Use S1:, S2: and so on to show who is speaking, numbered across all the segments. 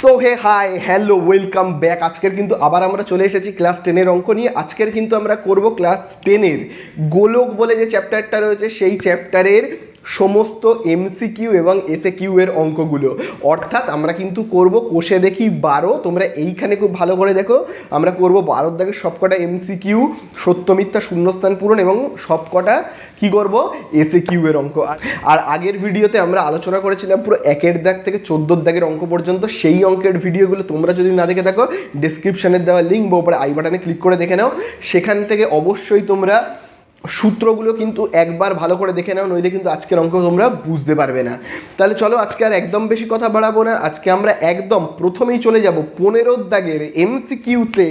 S1: So hey hi hello welcome back. আজকের কিন্তু আবার আমরা চলে এসেছি ক্লাস 10-এর অঙ্ক নিয়ে। আজকের কিন্তু আমরা করব ক্লাস 10-এর গোলক বলে যে চ্যাপ্টারটা রয়েছে সেই চ্যাপ্টারের সমস্ত এমসিকিউ এবং এসএকিউ এর অঙ্কগুলো। অর্থাৎ আমরা কিন্তু করব কোষে দেখি 12। তোমরা এইখানে খুব ভালো করে দেখো, আমরা করব 12 দাগের সবকটা এমসিকিউ, সত্য মিথ্যা শূন্যস্থান পূরণ এবং সবকটা কি করব এসএকিউ এর অঙ্ক। আর আগের ভিডিওতে আমরা আলোচনা করেছিলাম পুরো 1-এর দাগ থেকে 14 দাগের অঙ্ক পর্যন্ত। সেই অঙ্কের ভিডিওগুলো তোমরা যদি না দেখে থাকো, ডেসক্রিপশনের দেওয়া লিঙ্ক বা উপরে আই বাটনে ক্লিক করে দেখে নাও। সেখান থেকে অবশ্যই তোমরা সূত্রগুলো কিন্তু একবার ভালো করে দেখে নাও, নইলে কিন্তু আজকের অঙ্ক তোমরা বুঝতে পারবে না। তাহলে চলো আজকে আর একদম বেশি কথা বাড়াবো না, আজকে আমরা একদম প্রথমেই চলে যাব 15 দাগের এমসিকিউতে।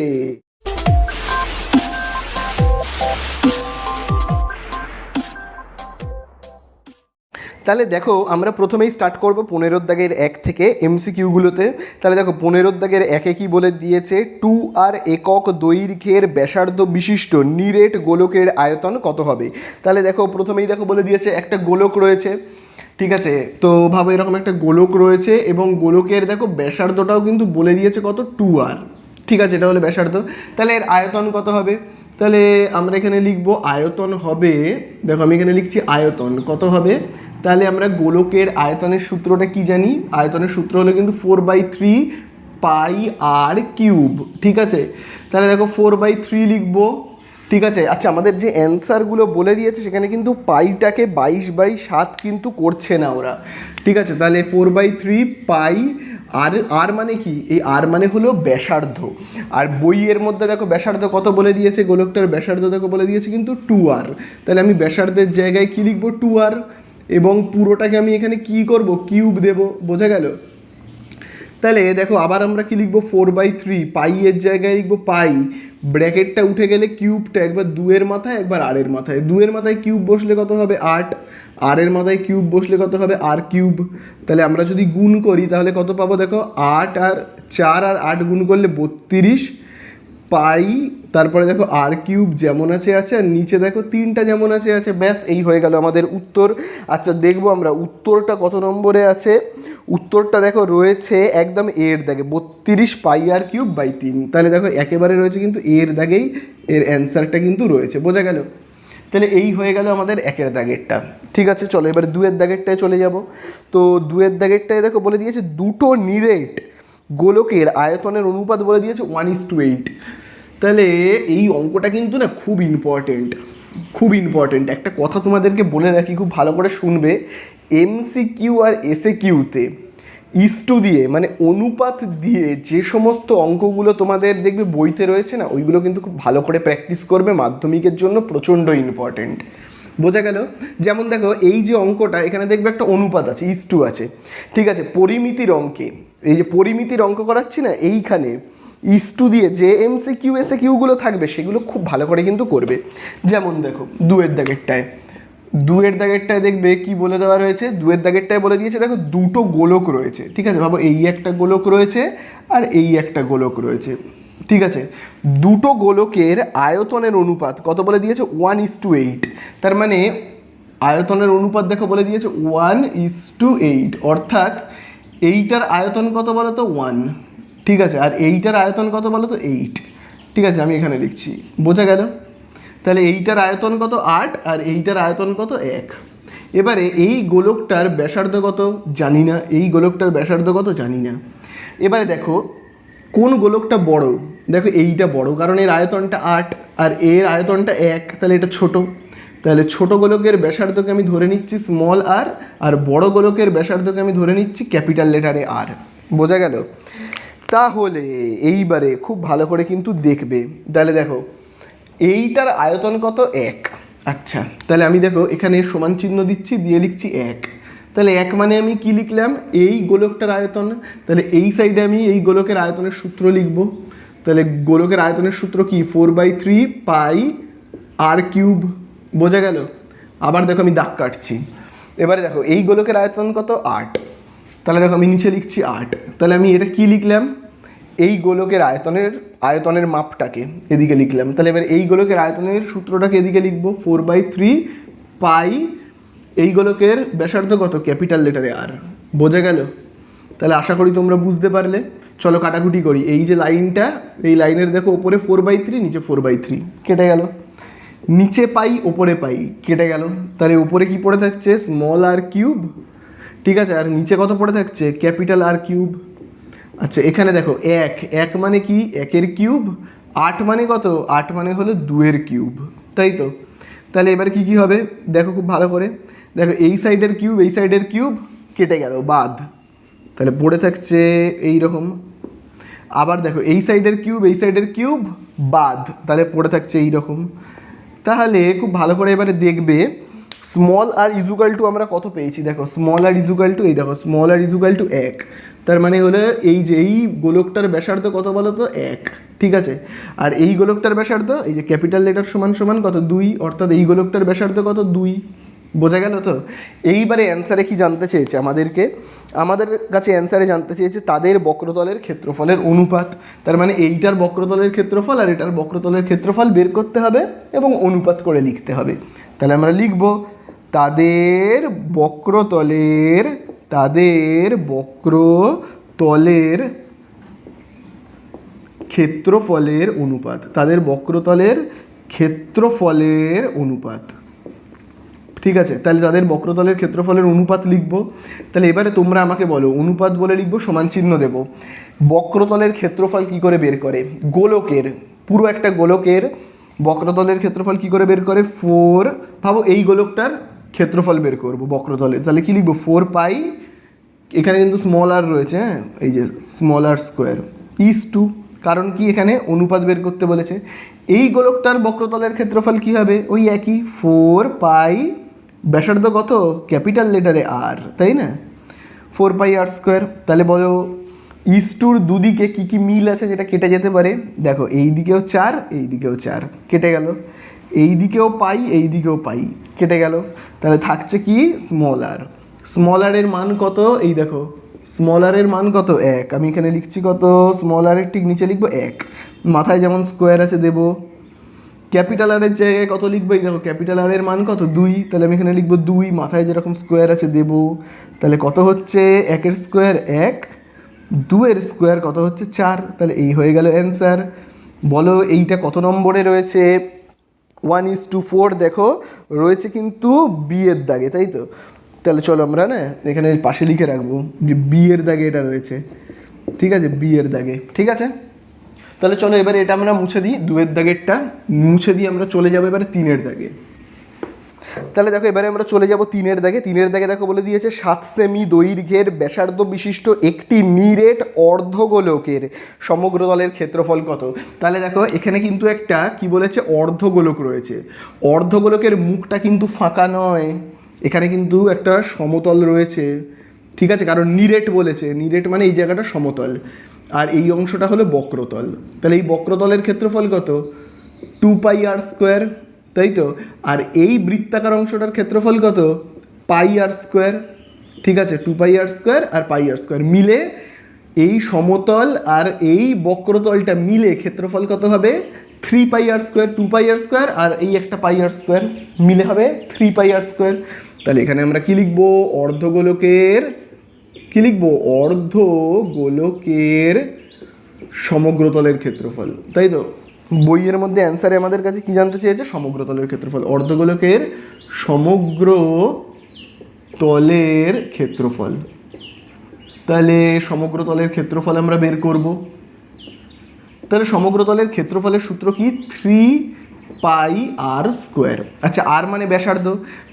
S1: তাহলে দেখো আমরা প্রথমেই স্টার্ট করব 15 দাগের 1 থেকে এমসিকিউগুলোতে। তাহলে দেখো 15 দাগের 1-এ কি বলে দিয়েছে, 2r একক দৈর্ঘ্যের ব্যাসার্ধ বিশিষ্ট নিরেট গোলকের আয়তন কত হবে। তাহলে দেখো প্রথমেই দেখো বলে দিয়েছে একটা গোলক রয়েছে, ঠিক আছে। তো ভাবো এরকম একটা গোলক রয়েছে এবং গোলকের দেখো ব্যাসার্ধটাও কিন্তু বলে দিয়েছে কত, 2r, ঠিক আছে, এটা হলো ব্যাসার্ধ। তাহলে এর আয়তন কত হবে, তাহলে আমরা এখানে লিখবো আয়তন হবে, দেখো আমি এখানে লিখছি আয়তন কত হবে। তাহলে আমরা গোলকের আয়তনের সূত্রটা কি জানি, আয়তনের সূত্র হলো কিন্তু 4/3 পাই আর কিউব, ঠিক আছে। তাহলে দেখো 4/3 লিখবো, ঠিক আছে। আচ্ছা আমাদের যে অ্যান্সারগুলো বলে দিয়েছে সেখানে কিন্তু পাইটাকে 22/7 কিন্তু করছে না ওরা, ঠিক আছে। তাহলে 4/3 পাই আর আর মানে কি, এই আর মানে হলো ব্যাসার্ধ। আর বইয়ের মধ্যে দেখো ব্যাসার্ধ কত বলে দিয়েছে, গোলকটার ব্যাসার্ধ দেখো বলে দিয়েছে কিন্তু 2r। তাহলে আমি ব্যাসার্ধের জায়গায় কি লিখবো, 2r, এবং পুরোটাকে আমি এখানে কি করব, কিউব দেব, বোঝা গেল। তাহলে দেখো আবার আমরা কি লিখবো, 4/3 পাই এর জায়গায় লিখবো পাই, ব্র্যাকেটটা উঠে গেলে কিউবটা একবার 2-এর মাথায় একবার আর-এর মাথায়, 2-এর মাথায় কিউব বসলে কত হবে 8, আর-এর মাথায় কিউব বসলে কত হবে আর কিউব। তাহলে আমরা যদি গুণ করি তাহলে কত পাবো, দেখো 8 আর 4 আর 8 গুণ করলে 32 পাই, তারপরে দেখো আর কিউব যেমন আছে আছে, আর নিচে দেখো 3টা যেমন আছে আছে, ব্যাস এই হয়ে গেল আমাদের উত্তর। আচ্ছা দেখবো আমরা উত্তরটা কত নম্বরে আছে। উত্তরটা দেখো রয়েছে একদম এর দাগে 32 পাই আর কিউব বাই 3। তাহলে দেখো একেবারে রয়েছে কিন্তু এর দাগেই এর অ্যান্সারটা কিন্তু রয়েছে, বোঝা গেল। তাহলে এই হয়ে গেল আমাদের 1-এর দাগেরটা, ঠিক আছে। চলো এবার 2-এর দাগেরটায় চলে যাব। তো 2-এর দাগেরটায় দেখো বলে দিয়েছে দুটো নিরেট গোলকের আয়তনের অনুপাত বলে দিয়েছে 1:8। তাহলে এই অঙ্কটা কিন্তু না খুব ইম্পর্টেন্ট, খুব ইম্পর্টেন্ট। একটা কথা তোমাদেরকে বলে রাখি, খুব ভালো করে শুনবে। এমসিকিউ আর এসএকিউতে ইস্টু দিয়ে মানে অনুপাত দিয়ে যে সমস্ত অঙ্কগুলো তোমাদের দেখবে বইতে রয়েছে না, ওইগুলো কিন্তু খুব ভালো করে প্র্যাকটিস করবে, মাধ্যমিকের জন্য প্রচণ্ড ইম্পর্টেন্ট, বোঝা গেল। যেমন দেখো এই যে অঙ্কটা, এখানে দেখবে একটা অনুপাত আছে, ইস্টু আছে, ঠিক আছে। পরিমিতির অঙ্কে এই যে পরিমিতির অঙ্ক করাচ্ছি না, এইখানে ইস্টু দিয়ে যে এমসিকিউ এসএকিউগুলো থাকবে সেগুলো খুব ভালো করে কিন্তু করবে। যেমন দেখো 2-এর দাগেরটায় দেখবে কি বলে দেওয়া রয়েছে, 2-এর দাগেরটায় বলে দিয়েছে দেখো দুটো গোলক রয়েছে, ঠিক আছে। ভাবো এই একটা গোলক রয়েছে আর এই একটা গোলক রয়েছে, ঠিক আছে। দুটো গোলকের আয়তনের অনুপাত কত বলে দিয়েছে, 1:8। তার মানে আয়তনের অনুপাত দেখো বলে দিয়েছে 1:8, অর্থাৎ এইটার আয়তন কত বলো তো 1, ঠিক আছে, আর এইটার আয়তন কত বলো তো 8, ঠিক আছে। আমি এখানে লিখছি, বোঝা গেল। তাহলে এইটার আয়তন কত 8 আর এইটার আয়তন কত 1। এবারে এই গোলকটার ব্যাসার্ধ কত জানি না, এই গোলকটার ব্যাসার্ধ কত জানি না। এবারে দেখো কোন গোলকটা বড়, দেখো এইটা বড় কারণ এর আয়তনটা 8 আর এর আয়তনটা 1, তাহলে এটা ছোট। তাহলে ছোট গোলকের ব্যাসার্ধকে আমি ধরে নিচ্ছি স্মল আর, আর বড় গোলকের ব্যাসার্ধকে আমি ধরে নিচ্ছি ক্যাপিটাল লেটারে আর, বোঝা গেল। তাহলে এইবারে খুব ভালো করে কিন্তু দেখবে। তাহলে দেখো এইটার আয়তন কত 1, আচ্ছা। তাহলে আমি দেখো এখানে সমান চিহ্ন দিচ্ছি, দিয়ে লিখছি 1। তাহলে 1 মানে আমি কি লিখলাম, এই গোলকটার আয়তন। তাহলে এই সাইডে আমি এই গোলকের আয়তনের সূত্র লিখব। তাহলে গোলকের আয়তনের সূত্র কি, 4/3 পাই আর কিউব, বোঝা গেল। আবার দেখো আমি দাগ কাটছি। এবারে দেখো এই গোলকের আয়তন কত 8, তাহলে দেখো আমি নিচে লিখছি 8। তাহলে আমি এটা কি লিখলাম, এই গোলকের আয়তনের মাপটাকে এদিকে লিখলাম। তাহলে এবার এই গোলকের আয়তনের সূত্রটাকে এদিকে লিখবো, 4/3 পাই, এই গোলকের ব্যাসার্ধ কত ক্যাপিটাল লেটারে আর, বোঝা গেল। তাহলে আশা করি তোমরা বুঝতে পারলে। চলো কাটাকুটি করি। এই যে লাইনটা, এই লাইনের দেখো ওপরে 4/3, নিচে 4/3, কেটে গেল। নিচে পাই ওপরে পাই, কেটে গেল। তাহলে উপরে কি পড়ে থাকছে? স্মল আর কিউব, ঠিক আছে। আর নিচে কত পড়ে থাকছে? Capital R cube. আচ্ছা এখানে দেখো এক মানে কি? 1-এর কিউব। 8 মানে কত? 8 মানে হলো 2-এর কিউব, তাই তো। তাহলে এবার কি হবে দেখো খুব ভালো করে। দেখো এই সাইডের কিউব, এই সাইডের কিউব কেটে গেল, বাদ। তাহলে পড়ে থাকছে এই রকম। আবার দেখো এই সাইডের কিউব, এই সাইডের কিউব বাদ, তাহলে পড়ে থাকছে এই রকম। তাহলে খুব ভালো করে এবারে দেখবে স্মল আর ইজুকাল টু আমরা কত পেয়েছি। দেখো স্মল আর ইজুকাল টু, এই দেখো স্মল আর ইজুকাল টু 1, তার মানে হলো এই যে এই গোলকটার ব্যাসার্ধ কত বলো তো? 1, ঠিক আছে। আর এই গোলকটার ব্যাসার্ধ, এই যে ক্যাপিটাল লেটার সমান সমান কত? 2, অর্থাৎ এই গোলকটার ব্যাসার্ধ কত? 2। বোঝা গেল তো? এইবারে অ্যান্সারে কি জানতে চেয়েছে আমাদের কাছে অ্যান্সারে জানতে চেয়েছে তাদের বক্রতলের ক্ষেত্রফলের অনুপাত। তার মানে এইটার বক্রতলের ক্ষেত্রফল আর এটার বক্রতলের ক্ষেত্রফল বের করতে হবে এবং অনুপাত করে লিখতে হবে। তাহলে আমরা লিখব তাদের বক্রতলের ক্ষেত্রফলের অনুপাত, তাদের বক্রতলের ক্ষেত্রফলের অনুপাত, ঠিক আছে। তাহলে তাদের বক্রতলের ক্ষেত্রফলের অনুপাত লিখব। তাহলে এবারে তোমরা আমাকে বলো, অনুপাত বলে লিখব, সমান চিহ্ন দেব। বক্রতলের ক্ষেত্রফল কি করে বের করে? গোলকের, পুরো একটা গোলকের বক্রতলের ক্ষেত্রফল কি করে বের করে? 4, ভাবো এই গোলকটার ক্ষেত্রফল বের করব বক্রতলের, তাহলে কি লিখব? 4 পাই, এখানে কিন্তু স্মল আর রয়েছে, হ্যাঁ এই যে small r square is two, কারণ কি এখানে অনুপাত বের করতে বলেছে। এই গোলকটার বক্রতলের ক্ষেত্রফল কি হবে? ওই একই 4 পাই, ব্যাসার্ধ কত? ক্যাপিটাল লেটারে আর, তাই না? 4 পাই আর স্কোয়ার। তাহলে বলো ইজ টুর দুদিকে কী কী মিল আছে যেটা কেটে যেতে পারে? দেখো এই দিকেও 4, এই দিকেও 4, কেটে গেল। এই দিকেও পাই, এই দিকেও পাই, কেটে গেল। তাহলে থাকছে কি? স্মল আর। স্মল আর এর মান কত? এই দেখো স্মল আর এর মান কত? 1। আমি এখানে লিখছি কত? স্মল আর এর ঠিক নিচে লিখবো 1, মাথায় যেমন স্কোয়ার আছে দেবো। ক্যাপিটাল আর এর জায়গায় কত লিখবো? এই দেখো ক্যাপিটাল আর এর মান কত? 2, তাহলে আমি এখানে লিখবো 2, মাথায় যেরকম স্কোয়ার আছে দেবো। তাহলে কত হচ্ছে? 1-এর স্কোয়ার 1, 2-এর স্কোয়ার কত হচ্ছে? 4। তাহলে এই হয়ে গেল অ্যান্সার। বলো এইটা কত নম্বরে রয়েছে? 1:4 দেখো রয়েছে কিন্তু বি এর দাগে, তাই তো। তাহলে চলো আমরা না এখানে পাশে লিখে রাখবো যে বি এর দাগে এটা রয়েছে, ঠিক আছে, বি এর দাগে, ঠিক আছে। তাহলে চলো এবারে এটা আমরা মুছে দিই, 2-এর দাগেরটা মুছে দিয়ে আমরা চলে যাবো এবারে 3-এর দাগে। তাহলে দেখো এবারে আমরা চলে যাব 3-এর দাগে। 3-এর দাগে দেখো বলে দিয়েছে 7 সেমি দৈর্ঘ্যের ব্যাসার্ধ বিশিষ্ট একটি নিরেট অর্ধগোলকের সমগ্র তলের ক্ষেত্রফল কত। তাহলে দেখো এখানে কিন্তু একটা কি বলেছে? অর্ধগোলক রয়েছে। অর্ধগোলকের মুখটা কিন্তু ফাঁকা নয়, এখানে কিন্তু একটা সমতল রয়েছে, ঠিক আছে, কারণ নিরেট বলেছে। নিরেট মানে এই জায়গাটা সমতল, আর এই অংশটা হলো বক্রতল। তাহলে এই বক্রতলের ক্ষেত্রফল কত? 2 পাই আর স্কোয়ার, তাই তো। আর এই বৃত্তাকার অংশটার ক্ষেত্রফল কত? পাই আর স্কোয়ার, ঠিক আছে। 2 পাই আর স্কোয়ার আর পাই আর স্কোয়ার মিলে এই সমতল আর এই বক্রতলটা মিলে ক্ষেত্রফল কত হবে? 3 পাই আর স্কোয়ার। 2 পাই আর স্কোয়ার আর এই একটা পাই আর স্কোয়ার মিলে হবে 3 পাই আর স্কোয়ার। তাহলে এখানে আমরা কি লিখবো? অর্ধগোলকের কি লিখবো? অর্ধগোলকের সমগ্রতলের ক্ষেত্রফল, তাই তো। বইয়ের মধ্যে অ্যান্সারে আমাদের কাছে কি জানতে চেয়েছে? সমগ্রতলের ক্ষেত্রফল, অর্ধগোলকের সমগ্র তলের ক্ষেত্রফল। তাহলে সমগ্র তলের ক্ষেত্রফল আমরা বের করব। তাহলে সমগ্র তলের ক্ষেত্রফলের সূত্র কি? 3 পাই আর স্কোয়ার। আচ্ছা আর মানে ব্যাসার্ধ,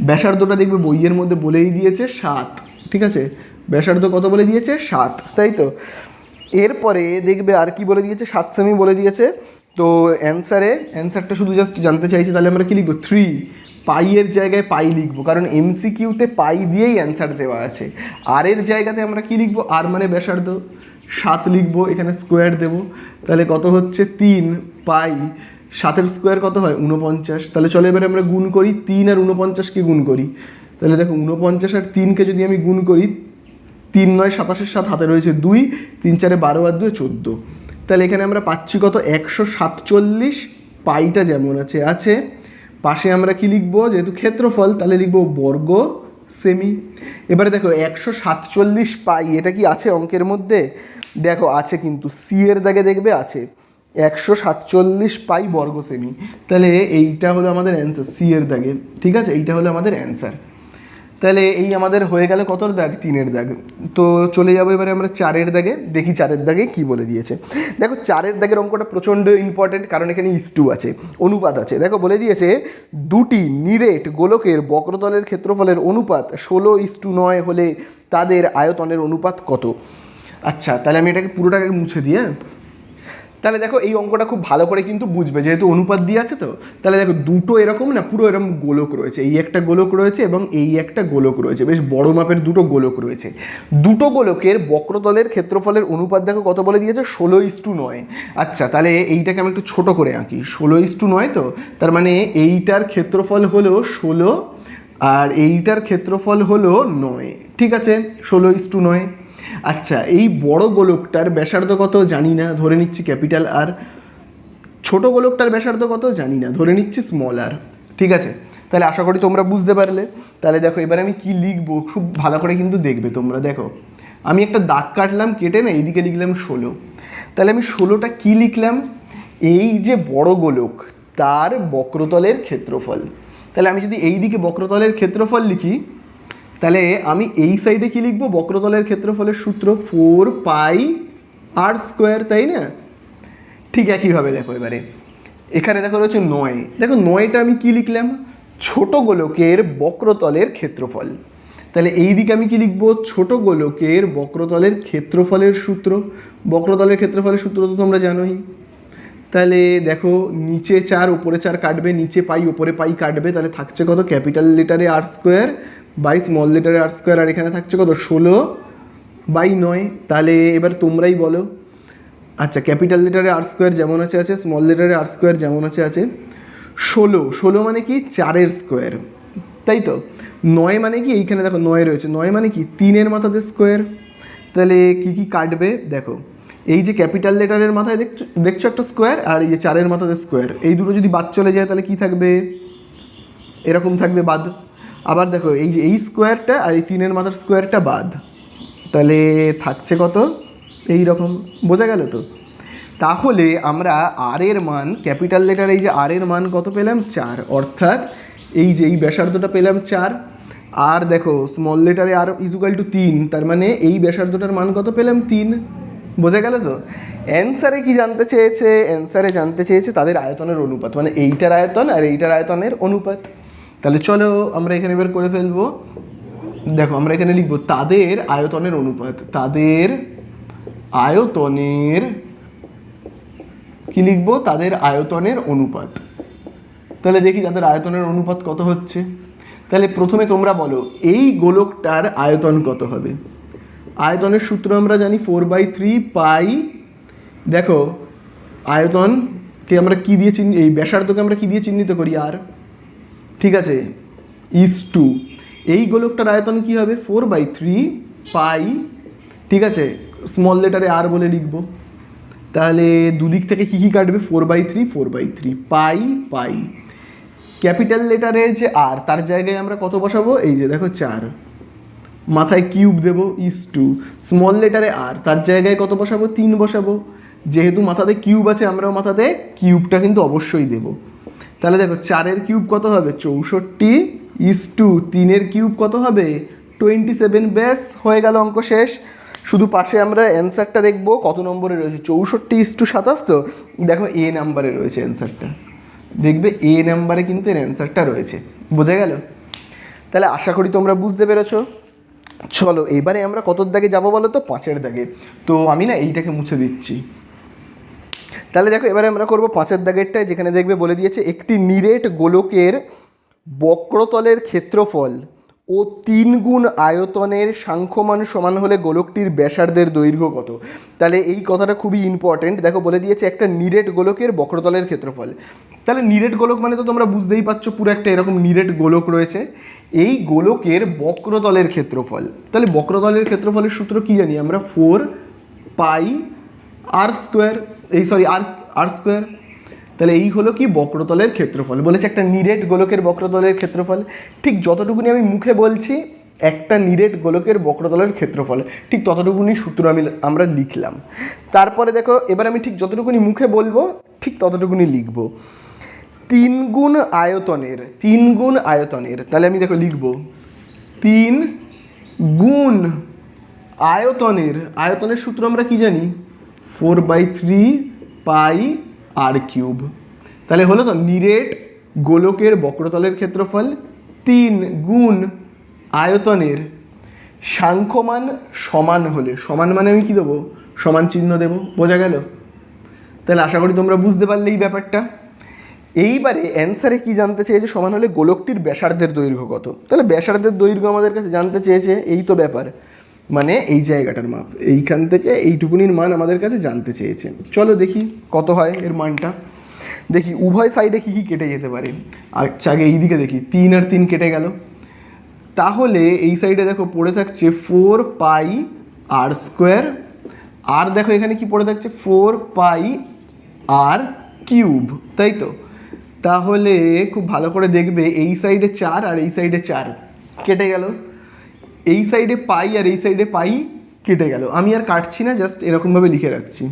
S1: ব্যাসার্ধটা দেখবে বইয়ের মধ্যে বলেই দিয়েছে 7, ঠিক আছে। ব্যাসার্ধ কত বলে দিয়েছে? 7, তাই তো। এরপরে দেখবে আর কি বলে দিয়েছে? 7 সেমি বলে দিয়েছে। তো অ্যান্সারটা শুধু জাস্ট জানতে চাইছি, তাহলে আমরা কি লিখবো? 3 পাই এর জায়গায় পাই লিখবো, কারণ এমসিকিউতে পাই দিয়েই অ্যান্সার দেওয়া আছে। আর এর জায়গাতে আমরা কি লিখবো? আর মানে ব্যাসার্ধ 7 লিখবো, এখানে স্কোয়ার দেবো। তাহলে কত হচ্ছে? 3 পাই, 7-এর স্কোয়ার কত হয়? 49। তাহলে চলো এবারে আমরা গুণ করি, 3 আর 49কে গুণ করি। তাহলে দেখো 49 আর 3কে যদি আমি গুণ করি, 3 9 27-এর 7, হাতে রয়েছে 2, 3 4 12 আর 2 14। তাহলে এখানে আমরা পাচ্ছি কত? 147 পাইটা যেমন আছে। পাশে আমরা কি লিখবো? যেহেতু ক্ষেত্রফল তাহলে লিখবো বর্গ সেমি। এবারে দেখো 147 পাই, এটা কি আছে অঙ্কের মধ্যে? দেখো আছে, কিন্তু সি এর দাগে দেখবে আছে 147 পাই বর্গ সেমি। তাহলে এইটা হলো আমাদের অ্যান্সার সি এর দাগে, ঠিক আছে, এইটা হলো আমাদের অ্যান্সার। তাহলে এই আমাদের হয়ে গেল কতর দাগ? 3-এর দাগ। তো চলে যাবো এবারে আমরা 4-এর দাগে, দেখি 4-এর দাগে কি বলে দিয়েছে। দেখো 4-এর দাগের অঙ্কটা প্রচণ্ড ইম্পর্টেন্ট, কারণ এখানে ইস্টু আছে, অনুপাত আছে। দেখো বলে দিয়েছে দুটি নিরেট গোলকের বক্রতলের ক্ষেত্রফলের অনুপাত 16:9 হলে তাদের আয়তনের অনুপাত কত? আচ্ছা, তাহলে আমি এটাকে পুরোটাকে মুছে দিই। হ্যাঁ, তাহলে দেখো এই অঙ্কটা খুব ভালো করে কিন্তু বুঝবে, যেহেতু অনুপাত দিয়ে আছে। তো তাহলে দেখো দুটো এরকম না, পুরো এরকম গোলক রয়েছে, এই একটা গোলক রয়েছে এবং এই একটা গোলক রয়েছে, বেশ বড় মাপের দুটো গোলক রয়েছে। দুটো গোলকের বক্রতলের ক্ষেত্রফলের অনুপাত দেখো কত বলে দিয়েছে? 16:9। আচ্ছা, তাহলে এইটাকে আমি একটু ছোট করে আঁকি। 16:9, তো তার মানে এইটার ক্ষেত্রফল হলো 16 আর এইটার ক্ষেত্রফল হলো 9, ঠিক আছে, 16:9। আচ্ছা, এই বড় গোলকটার ব্যাসার্ধ কত জানি না, ধরে নিচ্ছি ক্যাপিটাল আর। ছোট গোলকটার ব্যাসার্ধ কত জানি না, ধরে নিচ্ছি স্মল আর, ঠিক আছে। তাহলে আশা করি তোমরা বুঝতে পারলে। তাহলে দেখো এবারে আমি কি লিখবো খুব ভালো করে কিন্তু দেখবে তোমরা। দেখো আমি একটা দাগ কাটলাম, কেটে না এইদিকে লিখলাম 16। তাহলে আমি 16টা কি লিখলাম? এই যে বড় গোলক তার বক্রতলের ক্ষেত্রফল। তাহলে আমি যদি এই দিকে বক্রতলের ক্ষেত্রফল লিখি, তাহলে আমি এই সাইডে কি লিখবো? বক্রতলের ক্ষেত্রফলের সূত্র 4πr², তাই না? ঠিক একইভাবে দেখো এবারে এখানে দেখো রয়েছে 9। দেখো 9টা আমি কি লিখলাম? ছোট গোলকের বক্রতলের ক্ষেত্রফল। তাহলে এই দিকে আমি কি লিখবো? ছোট গোলকের বক্রতলের ক্ষেত্রফলের সূত্র। বক্রতলের ক্ষেত্রফলের সূত্র তো তোমরা জানোই। তাহলে দেখো নিচে 4 উপরে 4 কাটবে, নিচে পাই উপরে পাই কাটবে, তাহলে থাকছে কত? ক্যাপিটাল লেটারে r² বাই স্মল লেটারে r², আর এখানে থাকছে কত? 16/9। তাহলে এবার তোমরাই বলো। আচ্ছা, ক্যাপিটাল লেটারে r² যেমন আছে আছে, স্মল লেটারে r² যেমন আছে আছে। 16 মানে কি? 4-এর স্কোয়ার, তাই তো। 9 মানে কি? এইখানে দেখো 9 রয়েছে, 9 মানে কি? 3-এর মাথাতে স্কোয়ার। তাহলে কি কি কাটবে দেখো, এই যে ক্যাপিটাল লেটারের মাথায় দেখছো একটা স্কোয়ার, আর এই যে 4-এর মাথাতে স্কোয়ার, এই দুটো যদি বাদ চলে যায় তাহলে কি থাকবে? এরকম থাকবে বাদ। আবার দেখো এই যে এই স্কোয়ারটা আর এই 3-এর মাথার স্কোয়ারটা বাদ, তাহলে থাকছে কত? এই রকম। বোঝা গেল তো? তাহলে আমরা আর এর মান, ক্যাপিটাল লেটার এই যে আর এর মান কত পেলাম? 4, অর্থাৎ এই যে এই ব্যাসার্ধটা পেলাম 4। আর দেখো স্মল লেটারে আর = 3, তার মানে এই ব্যাসার্ধটার মান কত পেলাম? 3। বোঝা গেল তো? অ্যান্সারে কি জানতে চেয়েছে? অ্যান্সারে জানতে চেয়েছে তাদের আয়তনের অনুপাত, মানে এইটার আয়তন আর এইটার আয়তনের অনুপাত। তাহলে চলো আমরা এখানে এবার করে ফেলবো। দেখো আমরা এখানে লিখবো তাদের আয়তনের অনুপাত। তাদের আয়তনের কি লিখবো? তাদের আয়তনের অনুপাত। তাহলে দেখি তাদের আয়তনের অনুপাত কত হচ্ছে। তাহলে প্রথমে তোমরা বলো এই গোলকটার আয়তন কত হবে? আয়তনের সূত্র আমরা জানি 4/3 পাই। দেখো আয়তনকে আমরা কি দিয়ে এই ব্যাসার্ধকে আমরা কি দিয়ে চিহ্নিত করি? আর, ঠিক আছে, ইস টু। এই গোলকটার আয়তন কি হবে? 4/3 পাই, ঠিক আছে, স্মল লেটারে আর বলে লিখবো। তাহলে দুদিক থেকে কি কি কাটবে? 4/3 4/3 পাই পাই। ক্যাপিটাল লেটারে যে আর, তার জায়গায় আমরা কত বসাবো? এই যে দেখো 4, মাথায় কিউব দেবো, ইস টু। স্মল লেটারে আর, তার জায়গায় কত বসাবো? 3 বসাবো। যেহেতু মাথাতে কিউব আছে, আমরাও মাথাতে কিউবটা কিন্তু অবশ্যই দেবো। তাহলে দেখো 4-এর কিউব কত হবে? 64, ইস টু 3-এর কিউব কত হবে? 27। ব্যাস, হয়ে গেল, অঙ্ক শেষ। শুধু পাশে আমরা অ্যান্সারটা দেখবো কত নম্বরে রয়েছে। 64:27, তো দেখো এ নাম্বারে রয়েছে অ্যান্সারটা। দেখবে এ নাম্বারে কিন্তু এর অ্যান্সারটা রয়েছে। বোঝা গেল? তাহলে আশা করি তোমরা বুঝতে পেরেছো। চলো এবারে আমরা কতর দাগে যাবো বলো তো? 5-এর দাগে। তো আমি না এইটাকে মুছে দিচ্ছি। তাহলে দেখো এবারে আমরা করবো 5-এর দাগেরটায়, যেখানে দেখবে বলে দিয়েছে একটি নিরেট গোলকের বক্রতলের ক্ষেত্রফল ও 3 গুণ আয়তনের সাংখ্যমান সমান হলে গোলকটির ব্যাসার্ধের দৈর্ঘ্য কত? তাহলে এই কথাটা খুবই ইম্পর্টেন্ট। দেখো বলে দিয়েছে একটা নিরেট গোলকের বক্রতলের ক্ষেত্রফল। তাহলে নিরেট গোলক মানে তো তোমরা বুঝতেই পারছো, পুরো একটা এরকম নিরেট গোলক রয়েছে। এই গোলকের বক্রতলের ক্ষেত্রফল, তাহলে বক্রতলের ক্ষেত্রফলের সূত্র কি জানি আমরা? 4πr², r²। তাহলে এই হলো কি? বক্রতলের ক্ষেত্রফল। বলেছে একটা নিরেট গোলকের বক্রতলের ক্ষেত্রফল। ঠিক যতটুকুনি আমি মুখে বলছি একটা নিরেট গোলকের বক্রতলের ক্ষেত্রফল, ঠিক ততটুকুনি সূত্র আমরা লিখলাম। তারপরে দেখো এবার আমি ঠিক যতটুকুনি মুখে বলবো ঠিক ততটুকুনি লিখব। 3 গুণ আয়তনের, তাহলে আমি দেখো লিখব 3 গুণ আয়তনের সূত্র আমরা কি জানি, 4/3 পাই আর কিউব। তাহলে হলো তো নিরেট গোলকের বক্রতলের ক্ষেত্রফল 3 গুণ আয়তনের, সাংখ্যমান সমান হলে, সমান মানে আমি কি দেবো, সমান চিহ্ন দেবো, বোঝা গেল? তাহলে আশা করি তোমরা বুঝতে পারলে এই ব্যাপারটা। এইবারে অ্যান্সারে কি জানতে চেয়েছে, সমান হলে গোলকটির ব্যাসার্ধের দৈর্ঘ্য কত। তাহলে ব্যাসার্ধের দৈর্ঘ্য আমাদের কাছে জানতে চেয়েছে, এই তো ব্যাপার, মানে এই জায়গাটার মাপ, এইখান থেকে এইটুকুনির মান আমাদের কাছে জানতে চেয়েছে। চলো দেখি কত হয় এর মানটা। দেখি উভয় সাইডে কী কী কেটে যেতে পারে। আচ্ছা আগে এই দিকে দেখি, 3 আর 3 কেটে গেল, তাহলে এই সাইডে দেখো পড়ে থাকছে 4 পাই আর স্কোয়ার, আর দেখো এখানে কি পড়ে থাকছে 4 পাই আর কিউব, তাই তো? তাহলে খুব ভালো করে দেখবে, এই সাইডে 4 আর এই সাইডে 4 কেটে গেল, এই সাইডে পাই আর এই সাইডে পাই কেটে গেল। আমি আর কাটছি না, জাস্ট এরকমভাবে লিখে রাখছি,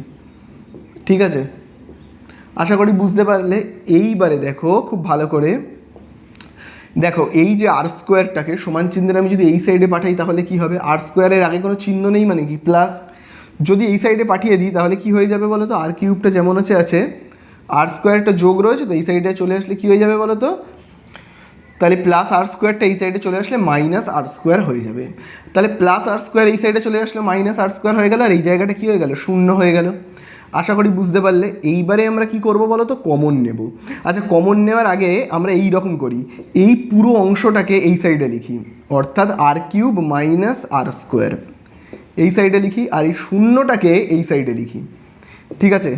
S1: ঠিক আছে? আশা করি বুঝতে পারলে। এইবারে দেখো খুব ভালো করে দেখো, এই যে আর স্কোয়ারটাকে সমান চিহ্নের আমি যদি এই সাইডে পাঠাই তাহলে কি হবে, আর স্কোয়ারের আগে কোনো চিহ্ন নেই মানে কি প্লাস, যদি এই সাইডে পাঠিয়ে দিই তাহলে কি হয়ে যাবে বলো তো, আর কিউবটা যেমন আছে আর স্কোয়ারটা যোগ রয়েছে, তো এই সাইডে চলে আসলে কি হয়ে যাবে বলো তো, তাহলে প্লাস আর স্কোয়ারটা এই সাইডে চলে আসলে মাইনাস আর স্কোয়ার হয়ে যাবে। তাহলে প্লাস আর স্কোয়ার এই সাইডে চলে আসলে মাইনাস আর স্কোয়ার হয়ে গেল, আর এই জায়গাটা কী হয়ে গেল, শূন্য হয়ে গেল। আশা করি বুঝতে পারলে। এইবারে আমরা কি করব বলো তো, কমন নেব। আচ্ছা কমন নেওয়ার আগে আমরা এই রকম করি, এই পুরো অংশটাকে এই সাইডে লিখি, অর্থাৎ আর কিউব মাইনাস আর স্কোয়ার এই সাইডে লিখি, আর এই শূন্যটাকে এই সাইডে লিখি, ঠিক আছে?